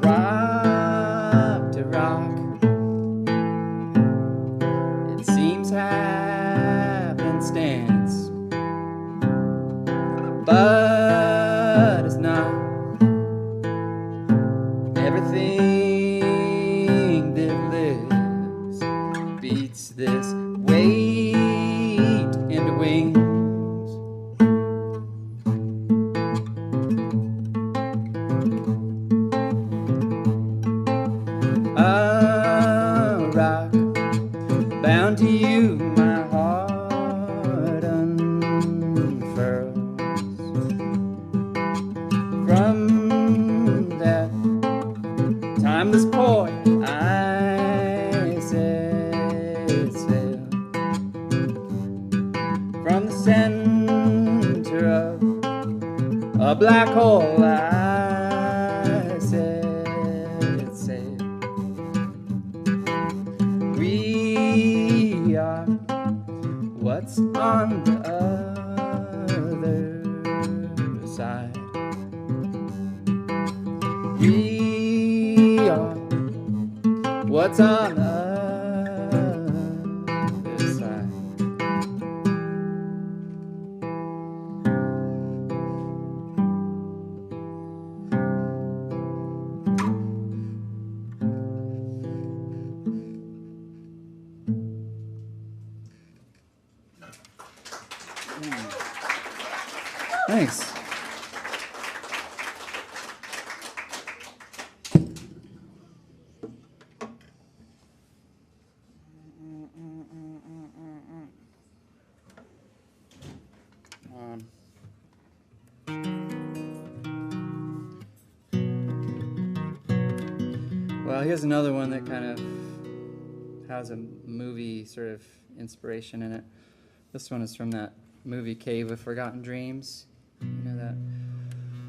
rock to rock, it seems happenstance, but it's not. Everything that lives beats this weight into wings. A rock bound to you, my heart from the center of a black hole. I said, we are what's on the other side. We are what's on the other side. Thanks. Well, here's another one that kind of has a movie sort of inspiration in it. This one is from that movie Cave of Forgotten Dreams. You know that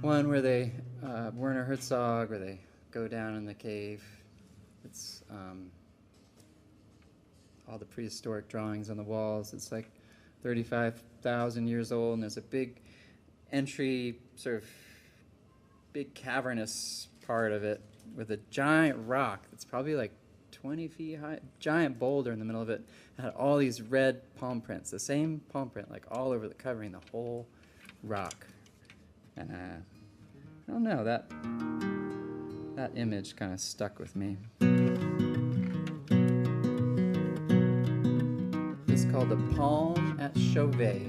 one where they, Werner Herzog, where they go down in the cave. It's all the prehistoric drawings on the walls. It's like 35,000 years old, and there's a big entry, sort of big cavernous part of it with a giant rock that's probably like 20 feet high, giant boulder in the middle of it. It had all these red palm prints, the same palm print, like all over, covering the whole rock. And I don't know, that image kind of stuck with me. It's called The Palm at Chauvet.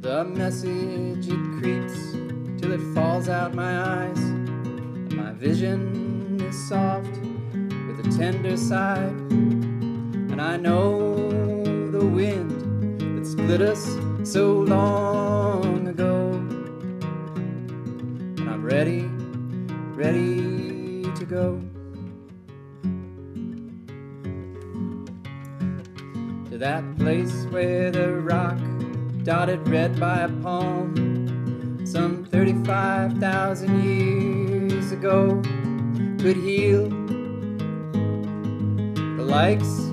The message, it creeps till it falls out my eyes, and my vision is soft with a tender side. And I know the wind that split us so long ago, and I'm ready to go to that place where the rock, dotted red by a palm, some 35,000 years ago, could heal the likes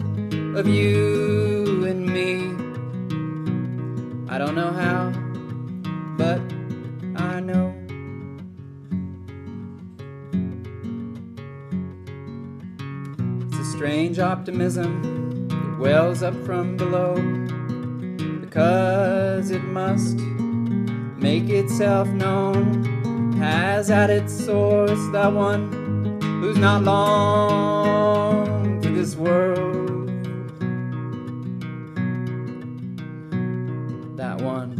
of you and me. I don't know how, but I know. It's a strange optimism that wells up from below, because it must make itself known, has at its source that one who's not long for this world. That one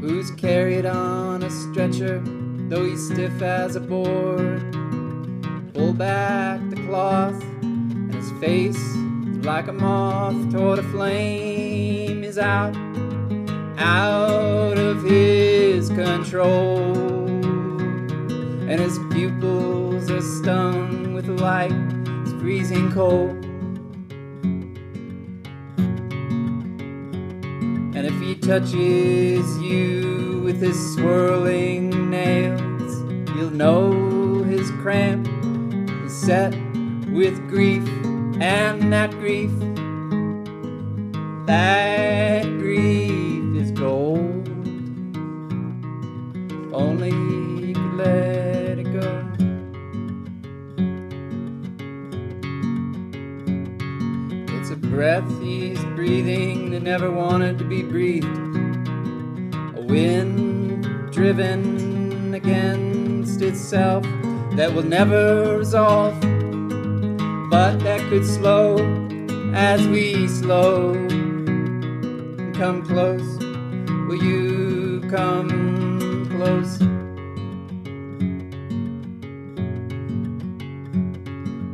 who's carried on a stretcher, though he's stiff as a board. Pull back the cloth, his face, like a moth toward a flame, is out of his control, and his pupils are stung with light, it's freezing cold. And if he touches you with his swirling nails, you'll know his cramp is set with grief. And that grief is gold. Only he could let it go. It's a breath he's breathing that never wanted to be breathed, a wind driven against itself that will never resolve, but that could slow as we slow. Come close, will you come close?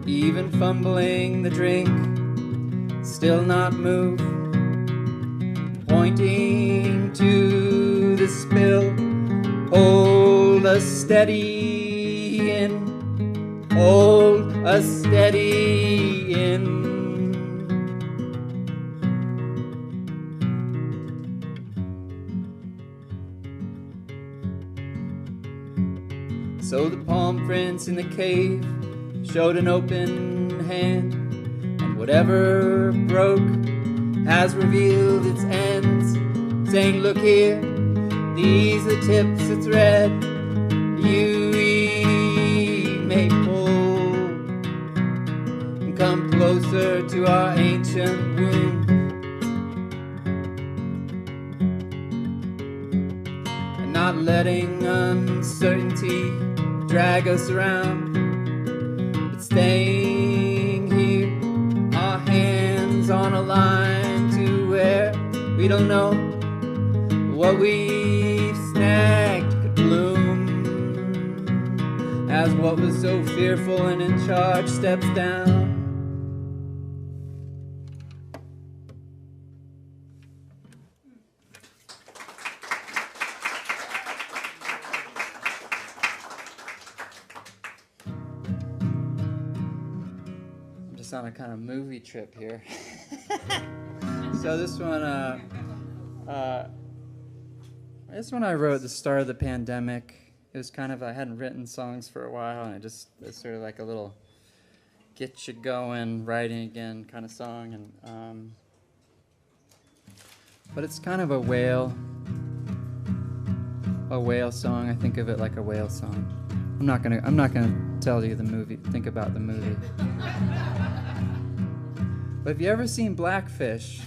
Even fumbling the drink, still not move, pointing to the spill, hold us steady hold a steady in. So the palm prints in the cave showed an open hand, and whatever broke has revealed its ends, saying, look here, these are the tips of thread you may pull, and come closer to our ancient womb. And not letting uncertainty drag us around, but staying here, our hands on a line to where we don't know what we've snagged could bloom, as what was so fearful and in charge steps down. On a kind of movie trip here. So this one I wrote at the start of the pandemic. It was kind of, I hadn't written songs for a while, and it's sort of like a little get you going, writing again kind of song, and but it's kind of a whale song. I think of it like a whale song. I'm not gonna tell you the movie. Think about the movie. But have you ever seen Blackfish?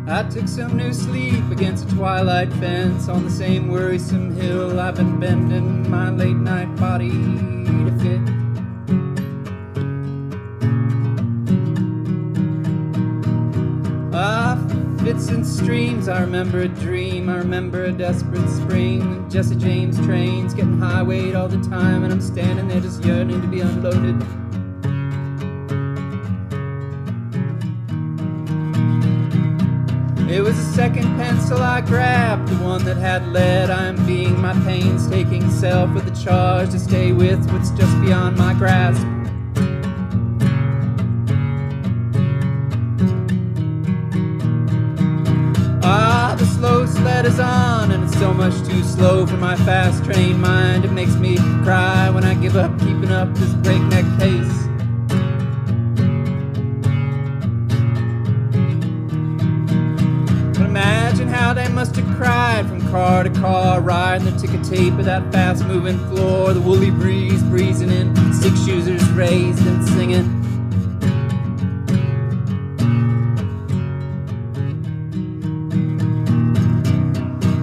I took some new sleep against a twilight fence on the same worrisome hill I've been bending my late night body to fit. Fits and streams, I remember a dream, I remember a desperate spring. Jesse James trains getting highwayed all the time, and I'm standing there just yearning to be unloaded. It was the second pencil I grabbed, the one that had lead. I am being my painstaking self with the charge to stay with what's just beyond my grasp. The slow sled is on, and it's so much too slow for my fast-trained mind. It makes me cry when I give up keeping up this breakneck pace. Imagine how they must have cried from car to car, riding the ticker tape of that fast-moving floor, the woolly breeze breezing in, six-shooters raised and singing.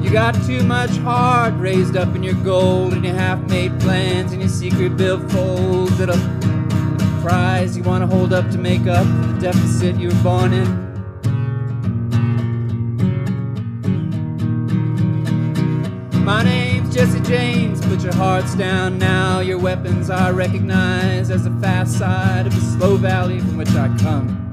You got too much heart raised up in your gold, and your half-made plans and your secret billfold that a prize you want to hold up to make up for the deficit you were born in. My name's Jesse James, put your hearts down now. Your weapons I recognize as the fast side of the slow valley from which I come.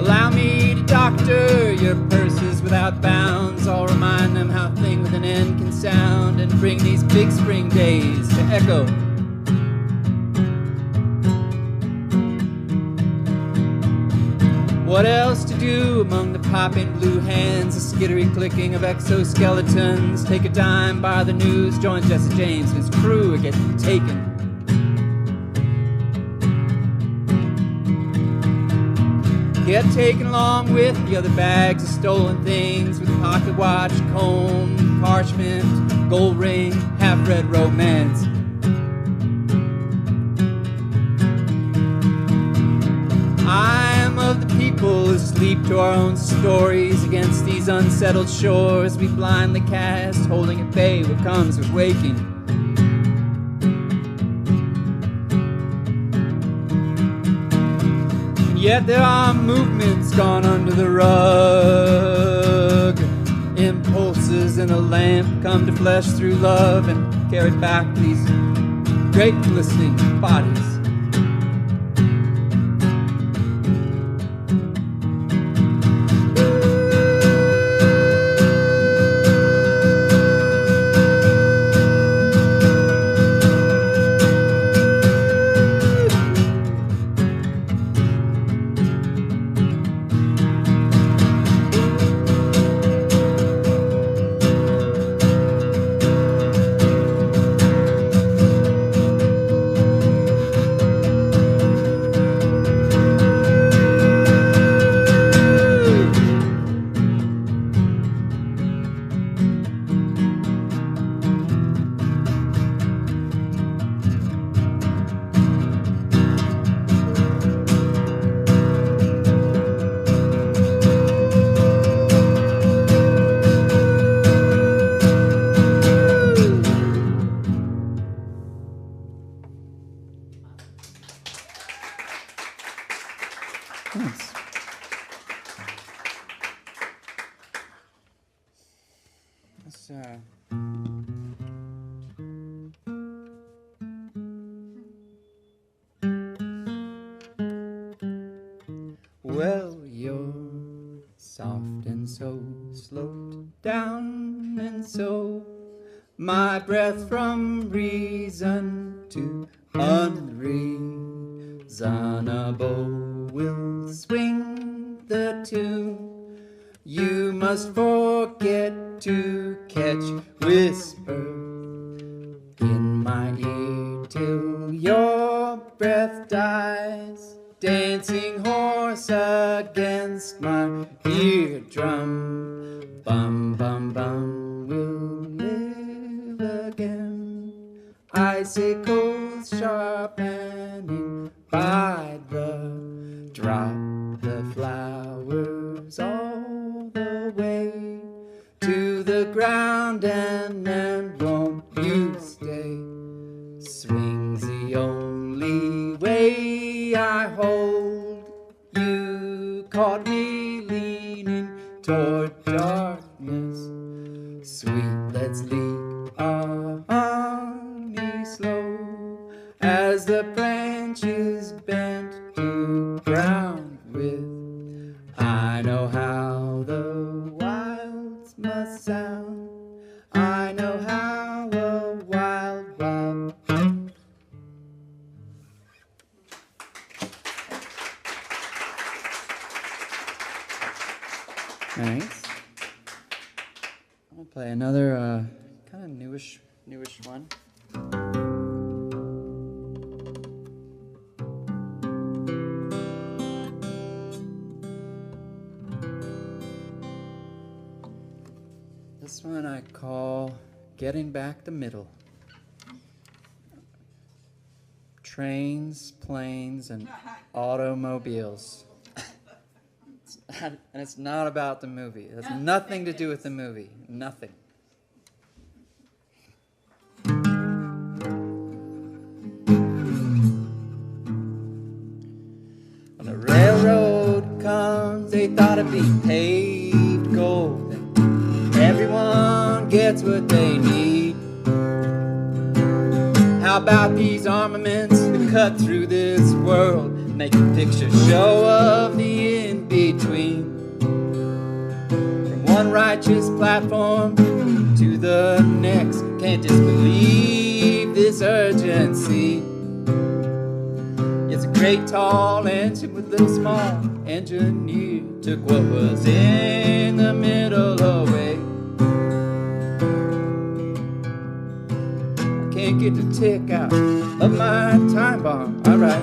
Allow me to doctor your purses without bounds. I'll remind them how thing with an end can sound, and bring these big spring days to echo. What else to do among the popping blue hands, the skittery clicking of exoskeletons? Take a dime, buy the news, join Jesse James and his crew are getting taken. Get taken along with the other bags of stolen things, with a pocket watch, comb, parchment, gold ring, half-read romance. I am of the people who sleep to our own stories. Against these unsettled shores we blindly cast, holding at bay what comes with waking. Yet there are movements gone under the rug. Impulses in a lamp come to flesh through love and carried back to these great glistening bodies. Thanks. Well, you're soft and so sloped down, and so my breath from reason to unreasonable will swing the tune. You must forget to catch whisper in my ear till your breath dies. Dancing horse against my eardrum. Bum, bum, bum, will live again. Icicles sharpening by the drop, the flowers all the way to the ground, and then won't you stay? Swings the only way I hold. You caught me leaning toward darkness. Sweet, let's leap our honey slow as the branches bend to ground with. I know how the wilds must sound. I know how a wild, wild. Thanks. I'm gonna play another kind of newish one. This one I call Getting Back to Middle. Trains, planes, and automobiles. And it's not about the movie. It has nothing to do with the movie. Nothing. When the railroad comes, they thought it'd be paved gold. And everyone gets what they need. How about these armaments that cut through this world? Make a picture show of the in-between. From one righteous platform to the next. Can't just believe this urgency. It's a great tall engine with little small engineer. Took what was in the middle away. I can't get the tick out of my time bomb. Alright.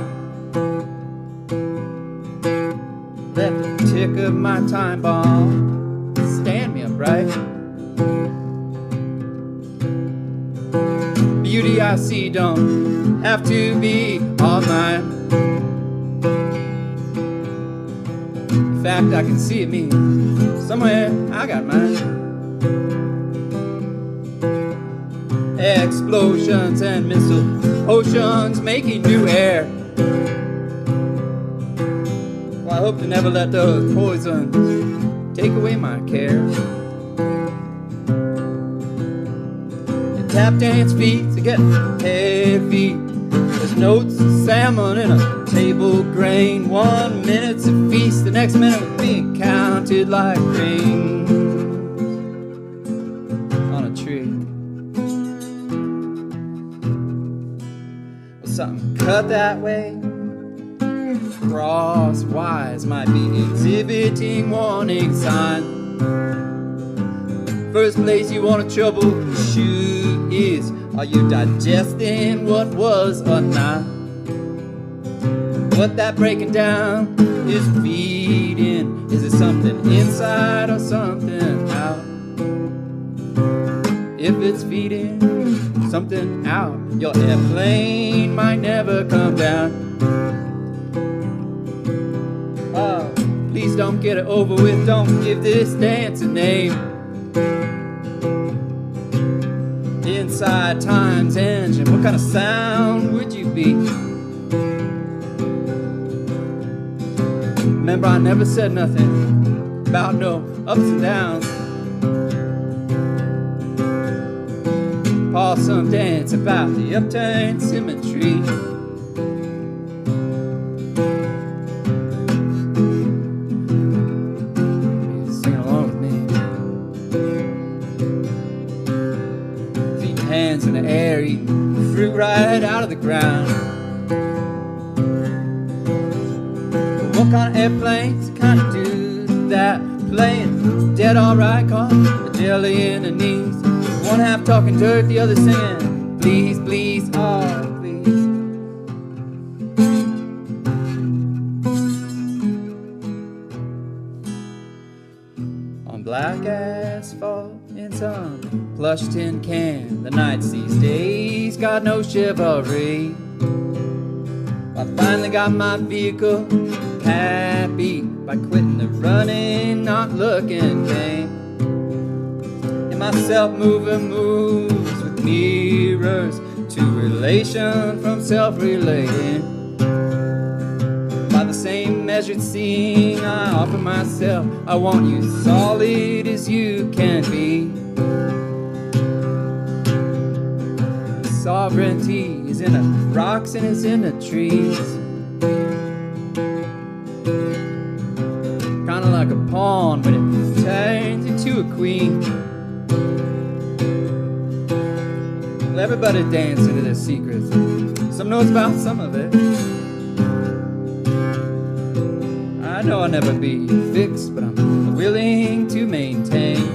Let the tick of my time bomb stand me upright. Beauty I see don't have to be all mine. In fact, I can see it me somewhere. I got mine. Explosions and missile oceans making new air. hope to never let those poisons take away my care. And tap dance feet are getting heavy. There's notes of salmon in a table grain. 1 minute's a feast, the next minute was being counted like rings on a tree. Well, something cut that way, crosswise, might be exhibiting warning sign. First place you want to troubleshoot is, are you digesting what was or not? What that breaking down is feeding, is it something inside or something out? If it's feeding something out, your airplane might never come down. Oh, please don't get it over with, don't give this dance a name. Inside time's engine, what kind of sound would you be? Remember, I never said nothing about no ups and downs. Possum dance about the upturned symmetry. Sing along with me. Feet and hands in the air, eating fruit right out of the ground. What kind of airplanes kind of do that? Playing dead alright, caught a jelly in the knees. One half talking dirt, the other singing, please, please, oh, please. On black asphalt in some plush tin can, the nights these days got no chivalry. I finally got my vehicle happy by quitting the running, not looking game. And my self-moving moves with mirrors to relation from self-relating. By the same measured seeing I offer myself, I want you solid as you can be. Sovereignty is in the rocks and it's in the trees. Kinda like a pawn, but it turns into a queen. Well, everybody dance into their secrets. Some knows about some of it. I know I'll never be fixed, but I'm willing to maintain.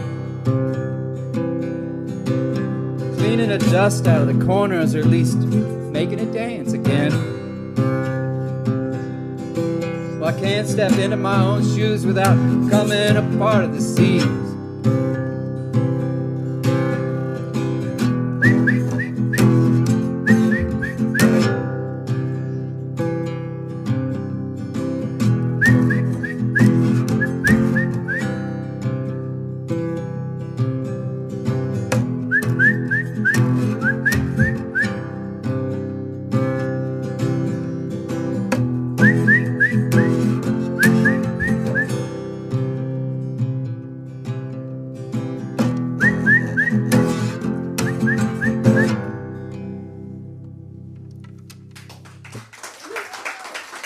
Cleaning the dust out of the corners, or at least making it dance again. Well, I can't step into my own shoes without coming a part of the seams.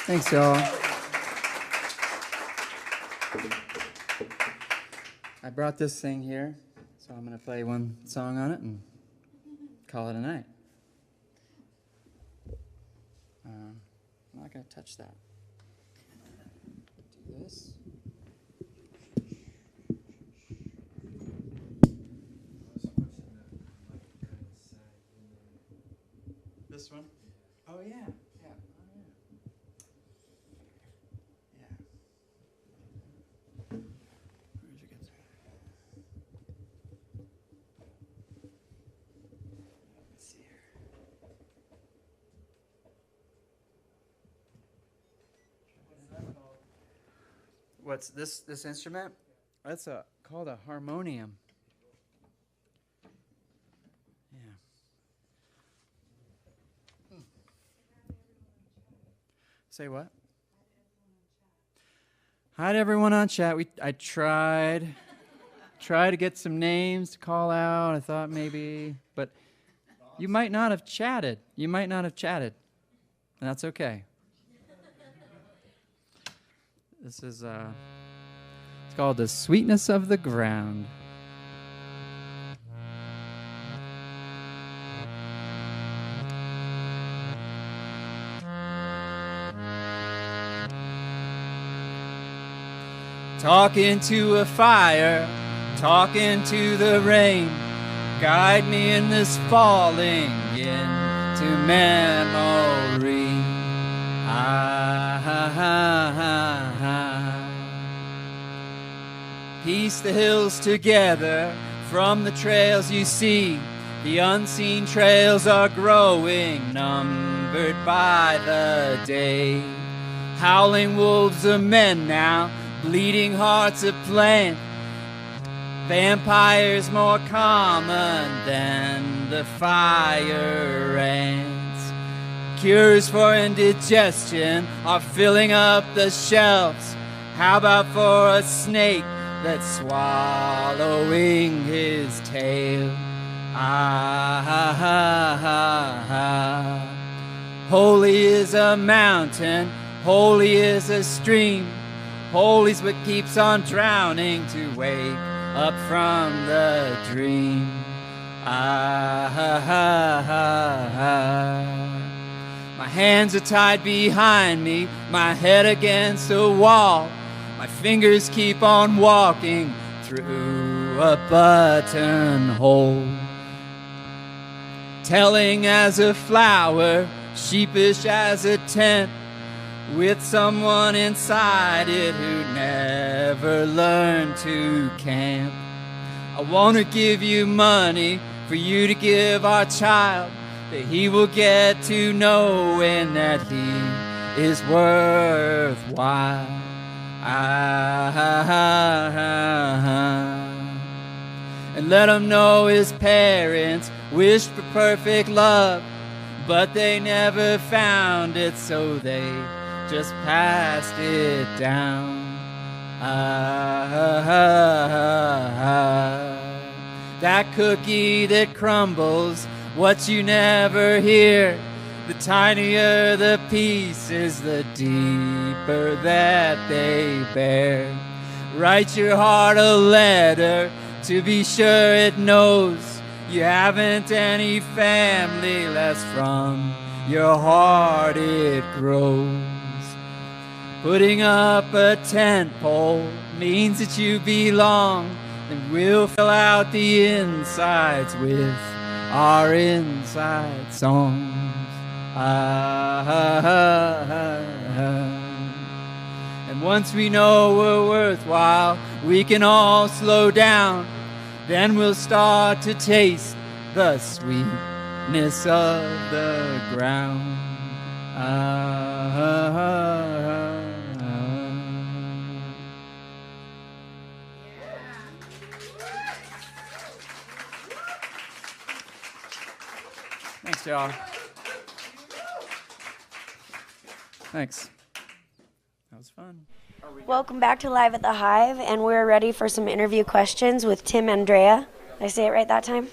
Thanks, y'all. I brought this thing here, so I'm going to play one song on it and call it a night. I'm not going to touch that. Do this. This one? Oh, yeah. What's this instrument? That's called a harmonium. Yeah. Say what? Hi to everyone on chat. I tried to get some names to call out. I thought maybe, but you might not have chatted. And that's okay. This is it's called The Sweetness of the Ground. Talking to a fire, talking to the rain, guide me in this falling into memory. Piece the hills together from the trails you see. The unseen trails are growing, numbered by the day. Howling wolves are men now, bleeding hearts of plant. Vampires more common than the fire ants. Cures for indigestion are filling up the shelves. How about for a snake that's swallowing his tail? Holy is a mountain, holy is a stream. Holy's what keeps on drowning to wake up from the dream. My hands are tied behind me, my head against a wall. My fingers keep on walking through a buttonhole. Telling as a flower, sheepish as a tent, with someone inside it who never learned to camp. I want to give you money for you to give our child, that he will get to know and that he is worthwhile. And let him know his parents wished for perfect love, but they never found it, so they just passed it down. That cookie that crumbles, what you never hear. The tinier the pieces, the deeper that they bear. Write your heart a letter to be sure it knows you haven't any family left. From your heart it grows. Putting up a tent pole means that you belong, and we'll fill out the insides with our inside songs. And once we know we're worthwhile, we can all slow down. Then we'll start to taste the sweetness of the ground. Thanks, y'all. Thanks. That was fun. Welcome back to Live at the Hive, and we're ready for some interview questions with Tim and Andreae. Did I say it right that time?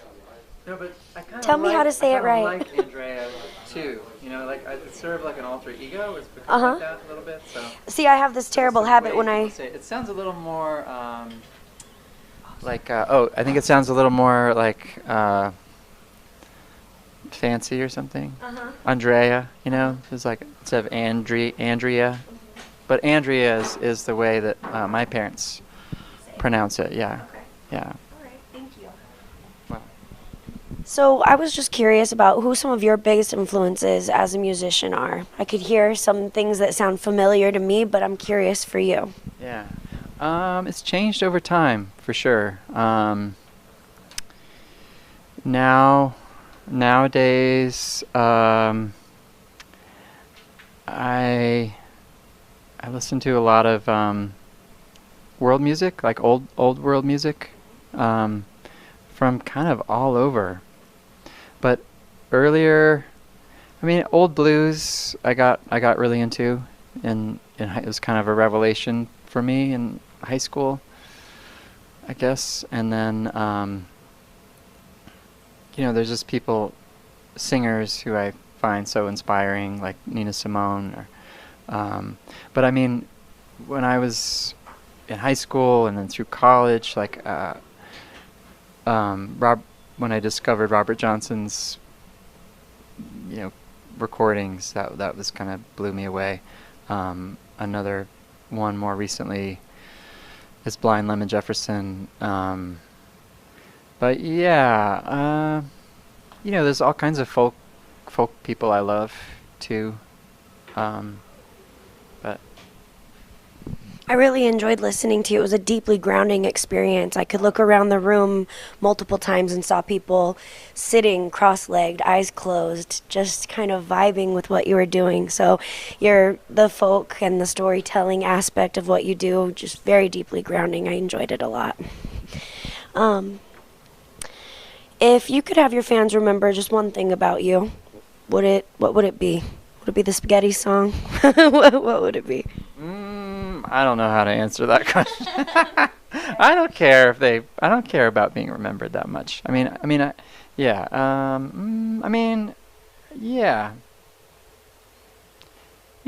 No, but I kind of Tell me how to say it right. like Andreae too. You know, like it's sort of like an alter ego. It's become like that a little bit. So. See, I have this terrible habit when I say it. It sounds a little more like I think it sounds a little more like fancy or something. Andreae, you know, it's like instead of Andrea. But Andrea is the way that my parents pronounce it. Yeah. Okay. Yeah. All right, thank you. Well. So I was just curious about who some of your biggest influences as a musician are. I could hear some things that sound familiar to me, but I'm curious for you. Yeah. It's changed over time, for sure. Nowadays, I listen to a lot of world music, like old world music, from kind of all over. But earlier, I mean, old blues I got really into, and it was kind of a revelation for me in high school, I guess. And then, there's just singers who I find so inspiring, like Nina Simone. But I mean, when I was in high school and then through college, like when I discovered Robert Johnson's, recordings, that was kind of blew me away. Another one more recently is Blind Lemon Jefferson. But yeah, there's all kinds of folk people I love too. But I really enjoyed listening to you. It was a deeply grounding experience. I could look around the room multiple times and saw people sitting cross-legged, eyes closed, just kind of vibing with what you were doing. So the folk and the storytelling aspect of what you do, just very deeply grounding. I enjoyed it a lot. If you could have your fans remember just one thing about you, what would it be? Would it be the spaghetti song? What would it be? I don't know how to answer that question. I don't care about being remembered that much. Yeah,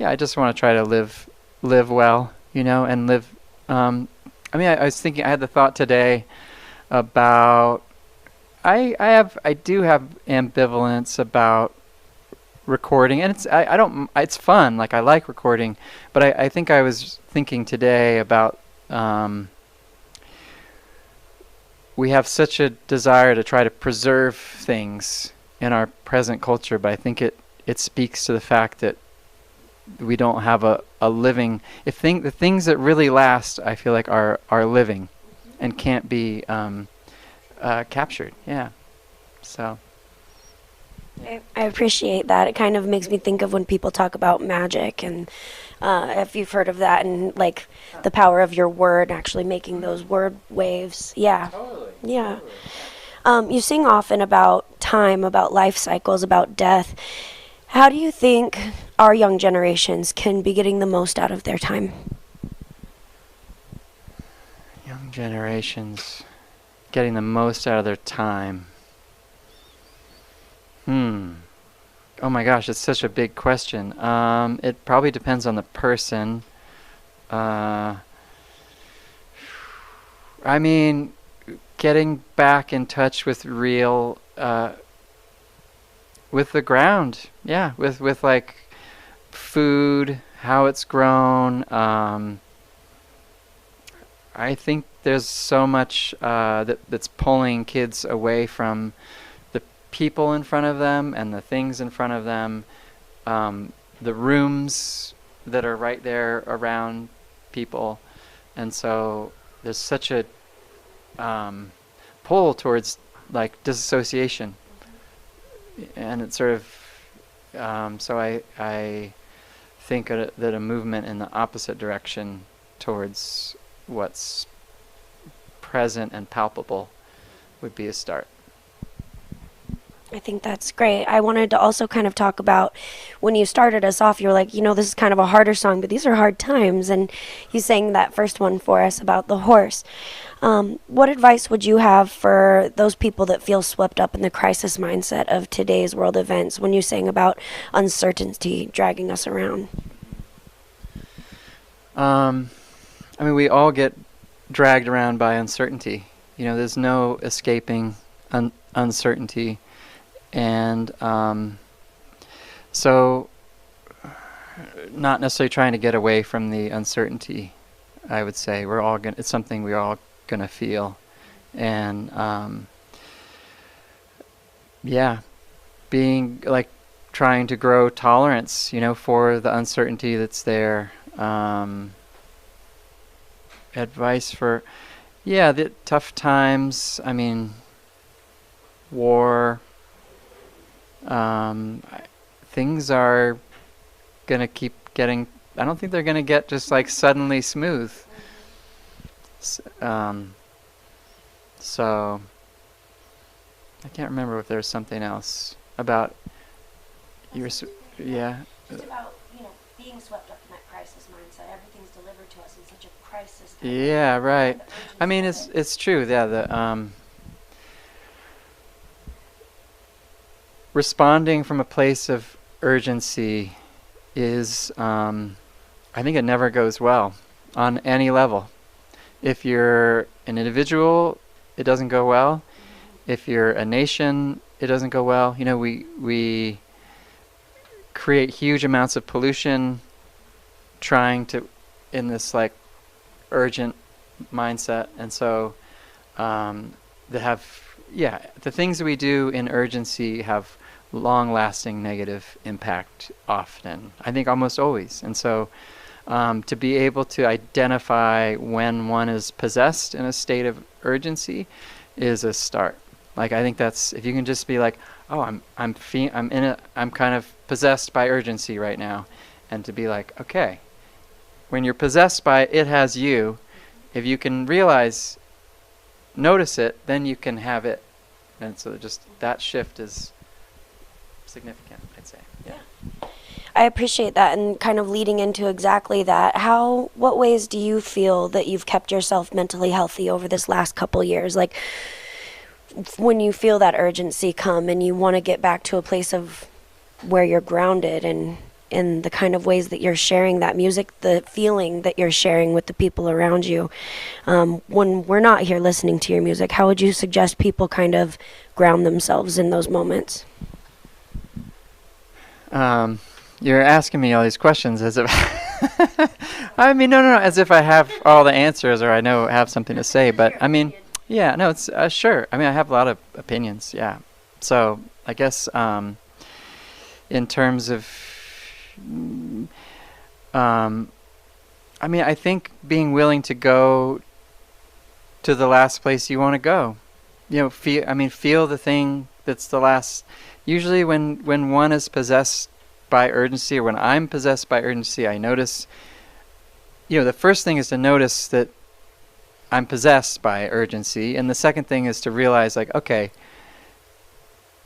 I just want to try to live well, and live. I was thinking, I had the thought today about, I do have ambivalence about recording, and it's fun. Like, I like recording, but I think I was thinking today about we have such a desire to try to preserve things in our present culture, but I think it speaks to the fact that we don't have a living. The things that really last, I feel like, are living and can't be captured. Yeah. So I appreciate that. It kind of makes me think of when people talk about magic, and if you've heard of that, and like the power of your word, actually making those word waves. Yeah. Totally. Yeah. You sing often about time, about life cycles, about death. How do you think our young generations can be getting the most out of their time? Young generations getting the most out of their time. Oh my gosh, it's such a big question. It probably depends on the person. Getting back in touch with real, with the ground. Yeah, with like food, how it's grown. I think there's so much that's pulling kids away from the people in front of them and the things in front of them, the rooms that are right there around people, and so there's such a pull towards like disassociation, and it's sort of so I think that a movement in the opposite direction towards what's present and palpable would be a start. I think that's great. I wanted to also kind of talk about when you started us off, you were like, this is kind of a harder song, but these are hard times. And you sang that first one for us about the horse. What advice would you have for those people that feel swept up in the crisis mindset of today's world events when you sang about uncertainty dragging us around? We all get dragged around by uncertainty. There's no escaping uncertainty. And so not necessarily trying to get away from the uncertainty, I would say. It's something we're all going to feel. And being like trying to grow tolerance, for the uncertainty that's there. Advice for, the tough times, war, things are going to keep getting, I don't think they're going to get just like suddenly smooth. So I can't remember if there's something else about your, Just about, being swept up in that crisis mindset. Everything's delivered to us in such a crisis. Yeah, right. I mean, it's true. Yeah, the responding from a place of urgency is, I think it never goes well on any level. If you're an individual, it doesn't go well. If you're a nation, it doesn't go well. You know, we create huge amounts of pollution trying to, in this like urgent mindset. And so the things that we do in urgency have long-lasting negative impact often, I think almost always. And so to be able to identify when one is possessed in a state of urgency is a start. Like, I think that's, if you can just be like, oh, I'm kind of possessed by urgency right now, and to be like, okay, when you're possessed by it, it has you. If you can notice it, then you can have it. And so just that shift is significant, I'd say. Yeah. I appreciate that, and kind of leading into exactly that. What ways do you feel that you've kept yourself mentally healthy over this last couple years? Like, when you feel that urgency come and you want to get back to a place of where you're grounded, and in the kind of ways that you're sharing that music, the feeling that you're sharing with the people around you. When we're not here listening to your music, how would you suggest people kind of ground themselves in those moments? You're asking me all these questions as if I mean, no, as if I have all the answers or I have something to say. But I mean, yeah, no, it's sure. I mean, I have a lot of opinions. Yeah. So I guess in terms of, I mean, I think being willing to go to the last place you want to go. You know, feel the thing that's the last. Usually when one is possessed by urgency, or when I'm possessed by urgency, I notice, the first thing is to notice that I'm possessed by urgency. And the second thing is to realize, like, okay,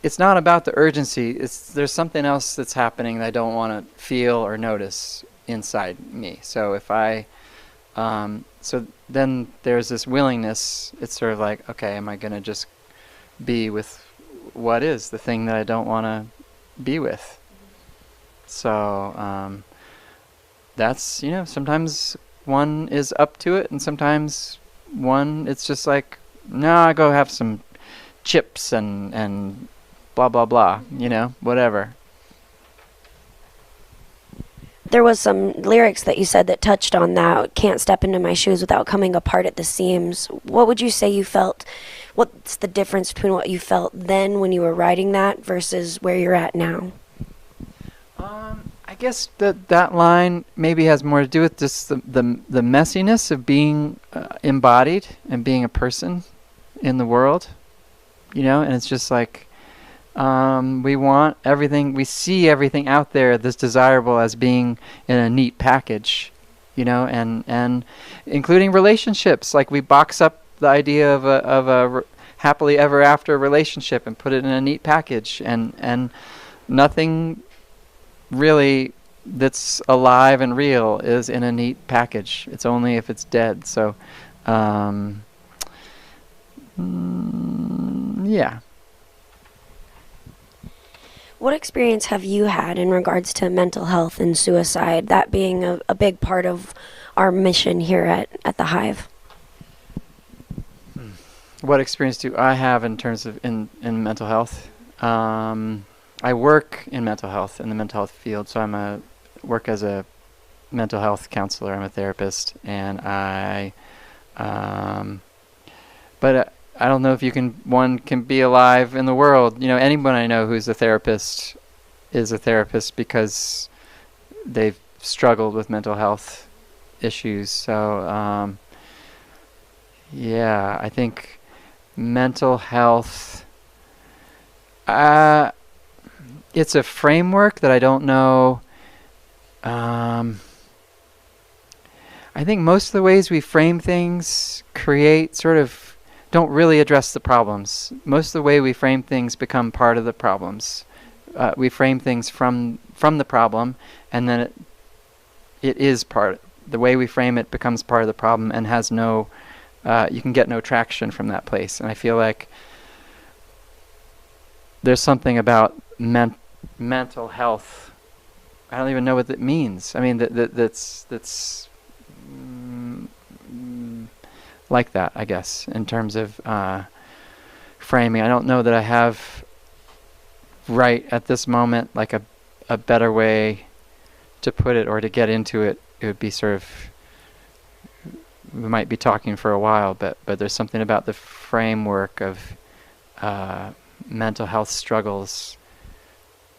it's not about the urgency. There's something else that's happening that I don't want to feel or notice inside me. So so then there's this willingness. It's sort of like, okay, am I going to just be with what is the thing that I don't want to be with? So that's, sometimes one is up to it, and sometimes it's just like, no, I go have some chips and blah, blah, blah, whatever. There was some lyrics that you said that touched on that. Can't step into my shoes without coming apart at the seams. What would you say you felt? What's the difference between what you felt then when you were writing that versus where you're at now? I guess that line maybe has more to do with just the messiness of being embodied and being a person in the world, and it's just like we want everything, we see everything out there that's desirable as being in a neat package, and including relationships. Like, we box up the idea of a happily ever after relationship and put it in a neat package, and nothing really that's alive and real is in a neat package. It's only if it's dead. So yeah. What experience have you had in regards to mental health and suicide, that being a big part of our mission here at the Hive? What experience do I have in terms of in mental health? I work in mental health, in the mental health field, so I work as a mental health counselor. I'm a therapist, and but I don't know if one can be alive in the world. Anyone I know who's a therapist is a therapist because they've struggled with mental health issues. So, yeah, I think mental health, it's a framework that I don't know. I think most of the ways we frame things don't really address the problems. Most of the way we frame things become part of the problems. We frame things from the problem, and then it is the way we frame it becomes part of the problem and has no, you can get no traction from that place. And I feel like there's something about mental health. I don't even know what that means. I mean, that's like that, I guess, in terms of framing. I don't know that I have right at this moment like a better way to put it or to get into it. It would be sort of, we might be talking for a while, but there's something about the framework of mental health struggles.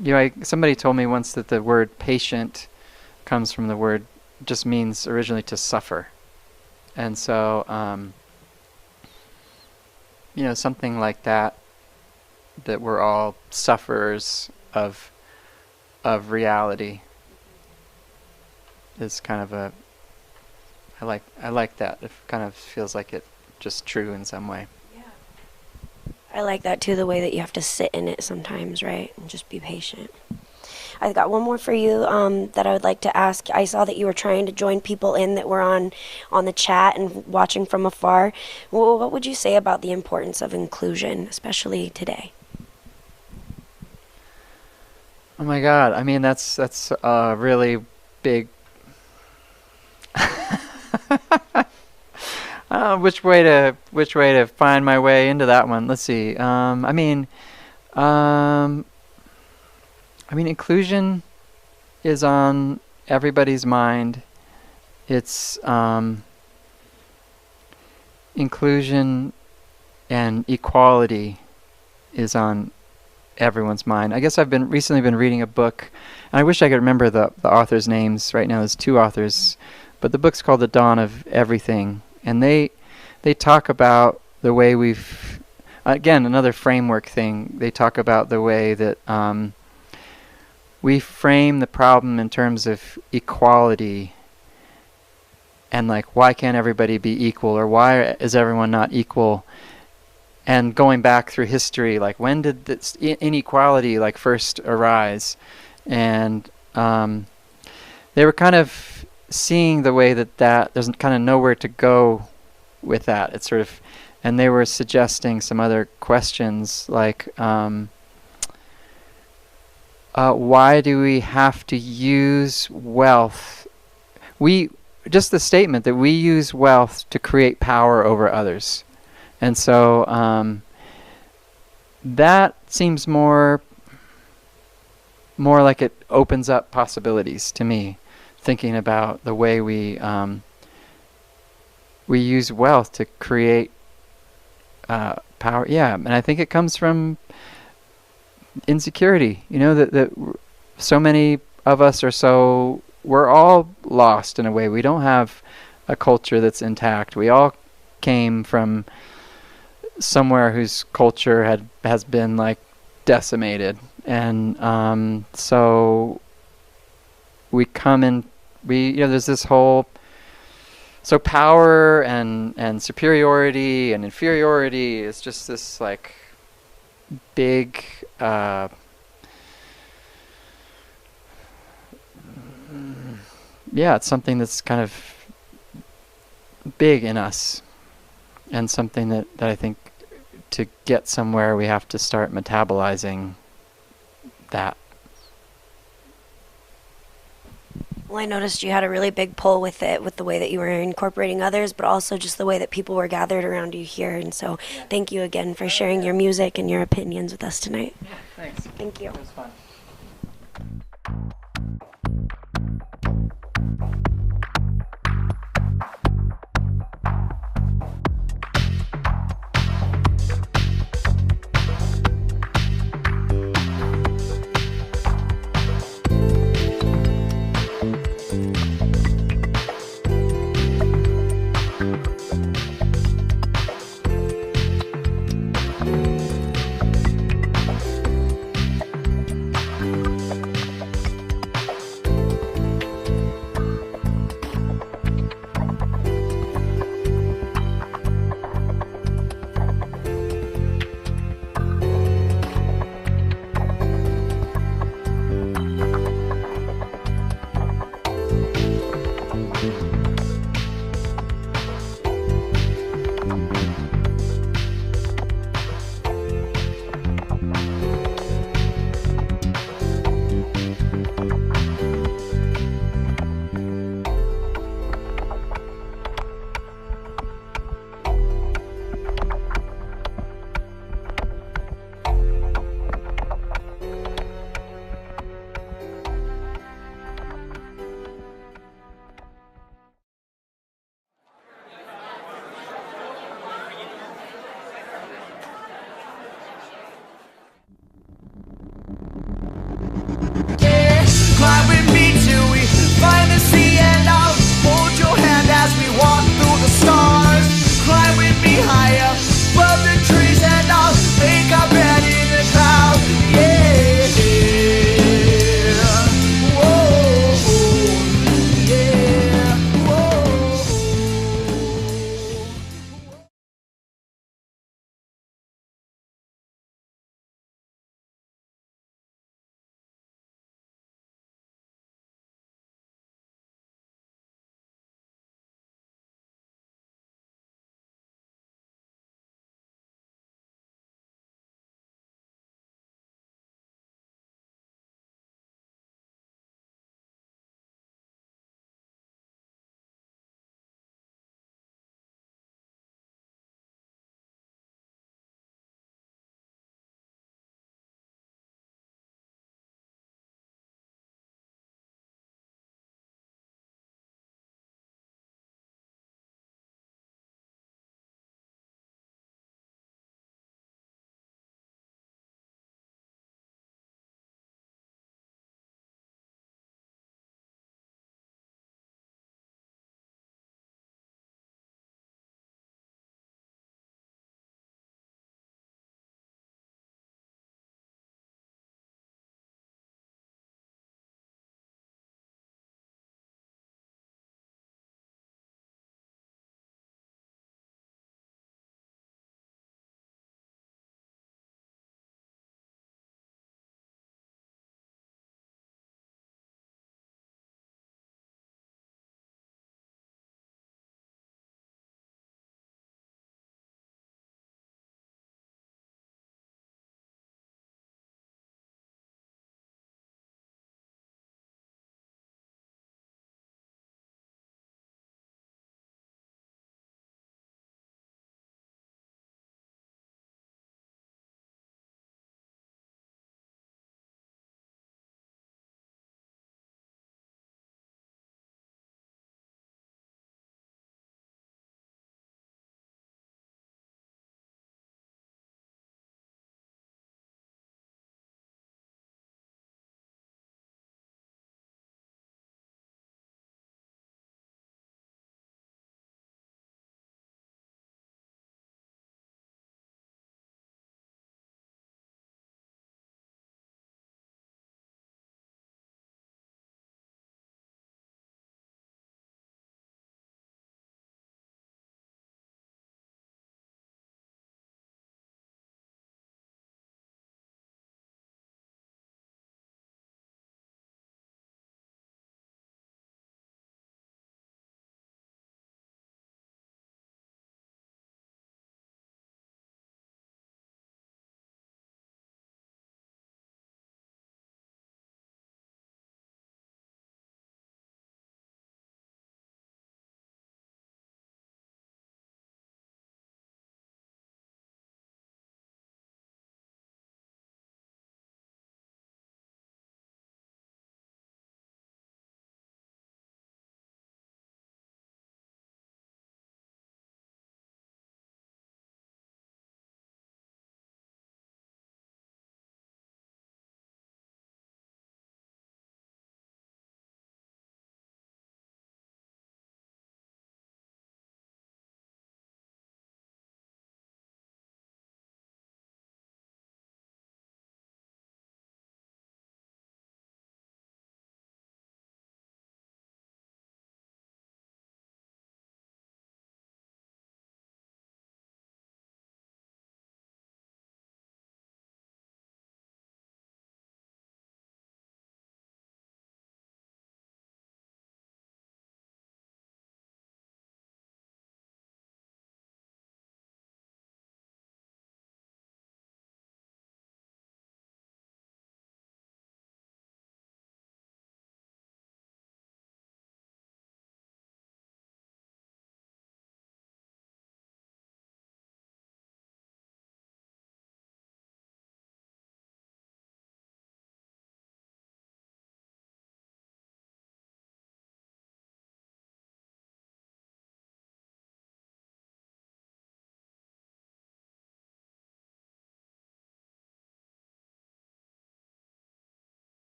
You know, somebody told me once that the word patient comes from the word, just means originally to suffer. And so, you know, something like that we're all sufferers of reality is kind of a, I like that. It kind of feels like it just true in some way. I like that too, the way that you have to sit in it sometimes, right? And just be patient. I've got one more for you that I would like to ask. I saw that you were trying to join people in that were on the chat and watching from afar. Well, what would you say about the importance of inclusion, especially today? Oh my God! I mean, that's a really big. Which way to find my way into that one? Let's see. I mean, inclusion is on everybody's mind. It's inclusion and equality is on everyone's mind. I guess I've recently been reading a book, and I wish I could remember the authors' names right now. There's two authors, but the book's called The Dawn of Everything, and they talk about the way we've, again, another framework thing. They talk about the way that we frame the problem in terms of equality, and like, why can't everybody be equal, or why is everyone not equal? And going back through history, like, when did this inequality like first arise? And they were kind of seeing the way that there's kind of nowhere to go with that. It's sort of, and they were suggesting some other questions like, why do we have to use wealth? Just the statement that we use wealth to create power over others. And so that seems more like it opens up possibilities to me, thinking about the way we use wealth to create power. Yeah, and I think it comes from insecurity. You know, that so many of us we're all lost in a way. We don't have a culture that's intact. We all came from somewhere whose culture has been like decimated, and so we come in. There's this whole, so power and superiority and inferiority is just this like big it's something that's kind of big in us, and something that I think to get somewhere we have to start metabolizing that. Well, I noticed you had a really big pull with it, with the way that you were incorporating others, but also just the way that people were gathered around you here. And so thank you again for sharing your music and your opinions with us tonight. Yeah, thanks. Thank you. It was fun.